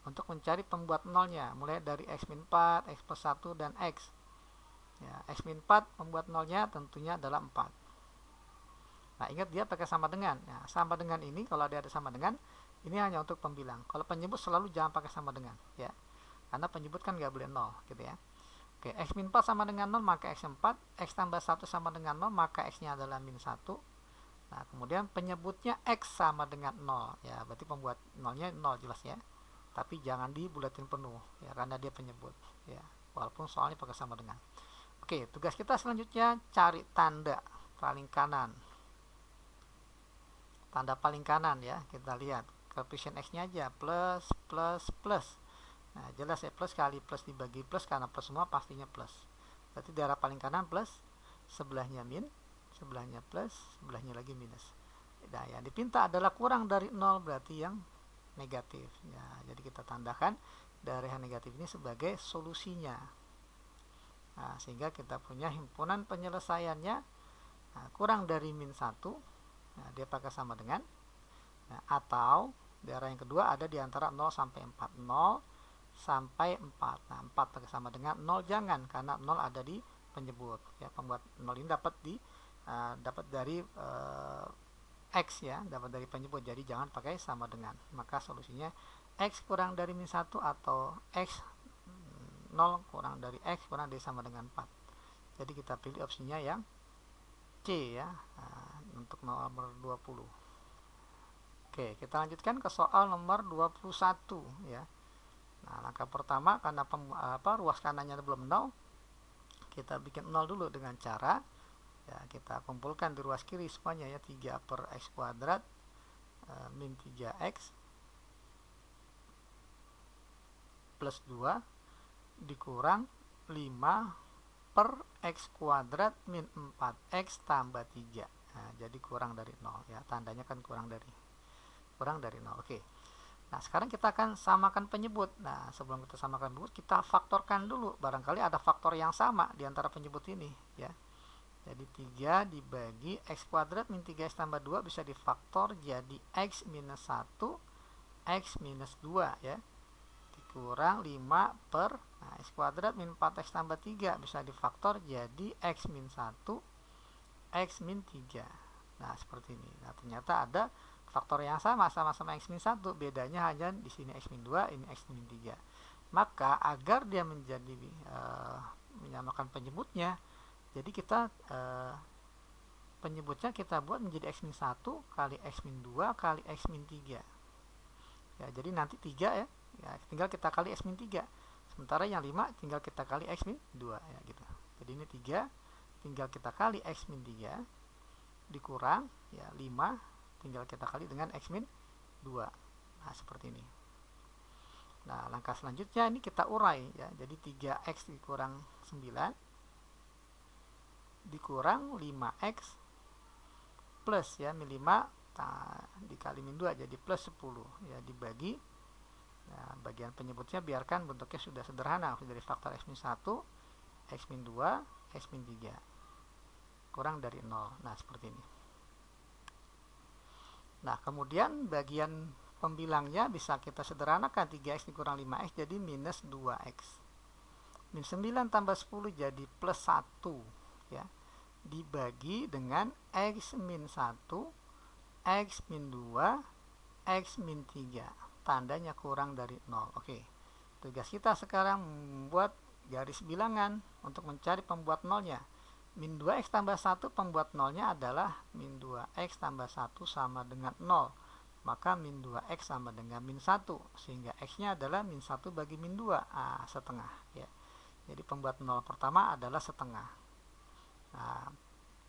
untuk mencari pembuat nolnya, mulai dari x min 4, x plus 1, dan x ya. X min 4 pembuat nolnya tentunya adalah 4. Nah, ingat dia pakai sama dengan ya. Sama dengan ini kalau dia ada sama dengan, ini hanya untuk pembilang. Kalau penyebut selalu jangan pakai sama dengan ya, karena penyebut kan nggak boleh 0 gitu ya. Oke, x min 4 sama dengan 0 maka x 4, x tambah 1 sama dengan 0 maka x nya adalah min 1. Nah, kemudian penyebutnya x sama dengan 0 ya, berarti pembuat nolnya 0 jelas ya. Tapi jangan dibulatin penuh ya, karena dia penyebut ya, walaupun soalnya pakai sama dengan. Oke, tugas kita selanjutnya cari tanda paling kanan. Tanda paling kanan ya, kita lihat koefisien x nya aja plus plus plus. Nah, jelas ya, plus kali plus dibagi plus, karena plus semua pastinya plus. Berarti daerah paling kanan plus, sebelahnya min, sebelahnya plus, sebelahnya lagi minus. Nah, yang dipinta adalah kurang dari 0, berarti yang negatif. Ya, jadi kita tandakan dari yang negatif ini sebagai solusinya. Nah, sehingga kita punya himpunan penyelesaiannya kurang dari min 1. Nah, dia pakai sama dengan. Nah, atau daerah yang kedua ada di antara 0 sampai 4. 0 sampai 4. Nah, 4 pakai sama dengan 0 jangan, karena 0 ada di penyebut. Ya, pembuat 0 ini dapat dari X ya, dapat dari penyebut, jadi jangan pakai sama dengan. Maka solusinya X kurang dari min 1 atau X 0 kurang dari X kurang dari sama dengan 4. Jadi kita pilih opsinya yang C ya, untuk nomor 20. Oke, kita lanjutkan ke soal nomor 21 ya. Nah, langkah pertama, karena ruas kanannya belum 0, kita bikin 0 dulu dengan cara ya, kita kumpulkan di ruas kiri semuanya ya, 3 per X kuadrat min 3X plus 2 dikurang 5 per X kuadrat min 4X tambah 3. Nah, jadi kurang dari 0 ya, tandanya kan kurang dari 0. Oke. Nah, sekarang kita akan samakan penyebut. Nah, sebelum kita samakan penyebut, kita faktorkan dulu. Barangkali ada faktor yang sama di antara penyebut ini ya. Jadi 3 dibagi X kuadrat min 3X tambah 2 bisa difaktor jadi X minus 1 X minus 2 ya, dikurang 5 per X kuadrat min 4X tambah 3 bisa difaktor jadi X min 1 X min 3. Nah, seperti ini. Nah, ternyata ada faktor yang sama-sama X min 1, bedanya hanya di sini X min 2, ini X min 3. Maka agar dia menjadi menyamakan penyebutnya, jadi kita penyebutnya kita buat menjadi X min 1 kali X min 2 kali X min 3 ya, jadi nanti 3 ya, tinggal kita kali X min 3, sementara yang 5 tinggal kita kali X min 2 ya gitu. Jadi ini 3 tinggal kita kali X min 3 dikurang ya 5 tinggal kita kali dengan X min 2. Nah, seperti ini. Nah, langkah selanjutnya ini kita urai ya, jadi 3X dikurang 9 dikurang 5X plus ya min 5 dikali min 2 jadi plus 10 ya, dibagi ya, bagian penyebutnya biarkan bentuknya sudah sederhana dari faktor X min 1 X min 2 X min 3 kurang dari 0. Nah, seperti ini. Nah, kemudian bagian pembilangnya bisa kita sederhanakan, 3X dikurang 5X jadi minus 2X. Min 9 tambah 10 jadi plus 1 ya, dibagi dengan X min 1 X min 2 X min 3, tandanya kurang dari 0. Oke, tugas kita sekarang membuat garis bilangan untuk mencari pembuat nolnya. Min 2X tambah 1 pembuat nolnya adalah min 2X tambah 1 sama dengan 0, maka min 2X sama dengan min 1, sehingga X nya adalah min 1 bagi min 2, setengah ya. Jadi pembuat 0 pertama adalah setengah. Nah,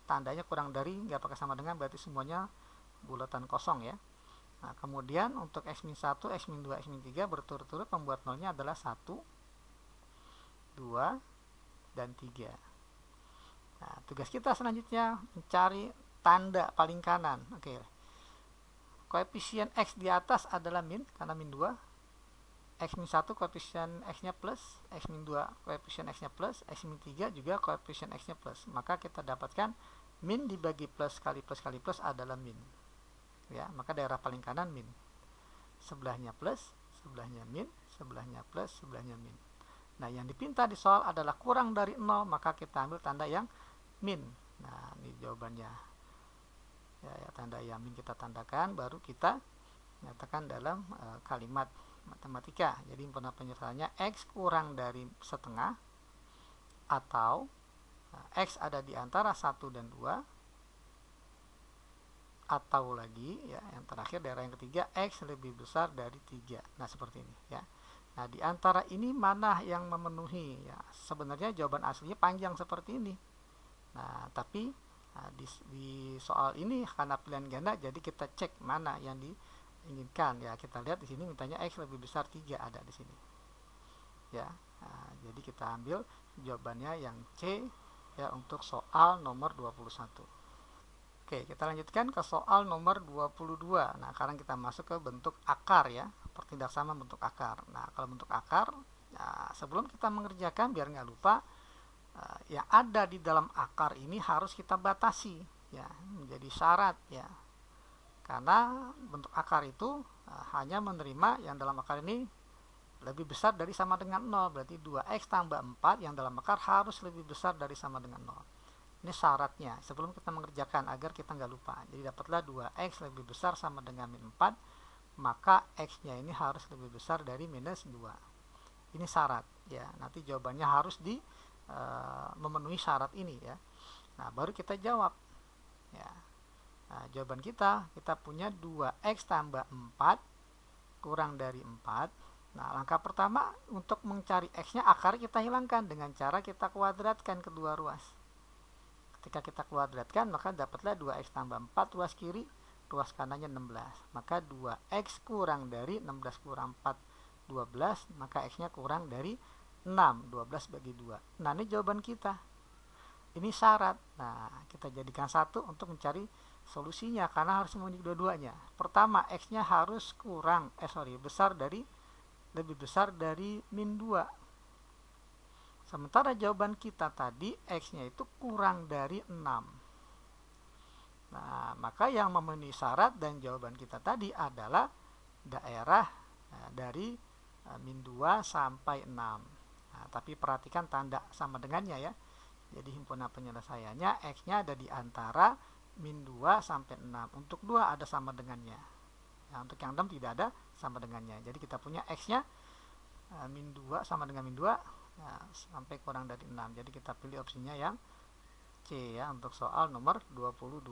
tandanya kurang dari, nggak pakai sama dengan, berarti semuanya bulatan kosong ya. Nah, kemudian untuk X min 1, X min 2, X min 3 berturut-turut pembuat nolnya adalah 1, 2, dan 3. Nah, tugas kita selanjutnya mencari tanda paling kanan. Oke. Koefisien X di atas adalah min, karena min 2. X min 1 koefisien X-nya plus, X min 2 koefisien X-nya plus, X min 3 juga koefisien X-nya plus. Maka kita dapatkan min dibagi plus kali plus adalah min. Ya, maka daerah paling kanan min. Sebelahnya plus, sebelahnya min, sebelahnya plus, sebelahnya min. Nah, yang dipinta di soal adalah kurang dari 0, maka kita ambil tanda yang min. Nah, ini jawabannya. Ya, tanda yang min kita tandakan, baru kita nyatakan dalam kalimat matematika. Jadi himpunan penyelesaiannya X kurang dari setengah, atau X ada di antara 1 dan 2, atau lagi ya, yang terakhir daerah yang ketiga X lebih besar dari 3. Nah, seperti ini ya. Nah, di antara ini mana yang memenuhi ya? Sebenarnya jawaban aslinya panjang seperti ini. Nah, tapi di soal ini karena pilihan ganda, jadi kita cek mana yang diinginkan ya. Kita lihat di sini mintanya X lebih besar 3, ada di sini ya. Nah, jadi kita ambil jawabannya yang C ya untuk soal nomor 21. Oke, kita lanjutkan ke soal nomor 22. Nah, sekarang kita masuk ke bentuk akar ya, pertindak sama bentuk akar. Nah, kalau bentuk akar, ya, sebelum kita mengerjakan biar nggak lupa, yang ada di dalam akar ini harus kita batasi ya, menjadi syarat ya. Karena bentuk akar itu hanya menerima yang dalam akar ini lebih besar dari sama dengan 0. Berarti 2x tambah 4 yang dalam akar harus lebih besar dari sama dengan 0. Ini syaratnya sebelum kita mengerjakan agar kita nggak lupa. Jadi dapatlah 2x lebih besar sama dengan min 4, maka x-nya ini harus lebih besar dari minus 2. Ini syarat ya. Nanti jawabannya harus memenuhi syarat ini ya. Nah, baru kita jawab ya. Nah, jawaban kita punya 2x tambah 4 kurang dari 4. Nah, langkah pertama untuk mencari x-nya akar kita hilangkan dengan cara kita kuadratkan kedua ruas. Ketika kita kuadratkan, maka dapatlah 2x tambah 4 ruas kiri, ruas kanannya 16. Maka 2x kurang dari 16 kurang 4, 12, maka x-nya kurang dari 6, 12 bagi 2. Nah, ini jawaban kita. Ini syarat. Nah, kita jadikan 1 untuk mencari solusinya, karena harus memenuhi dua-duanya. Pertama, x-nya harus lebih besar dari min 2. Sementara jawaban kita tadi x-nya itu kurang dari 6. Nah, maka yang memenuhi syarat dan jawaban kita tadi adalah daerah dari min 2 sampai 6. Nah, tapi perhatikan tanda sama dengannya ya. Jadi himpunan penyelesaiannya x-nya ada di antara min 2 sampai 6. Untuk 2 ada sama dengannya. Nah, untuk yang 6 tidak ada sama dengannya. Jadi kita punya x-nya min 2 sama dengan min 2 sampai kurang dari 6. Jadi kita pilih opsinya yang C ya untuk soal nomor 22.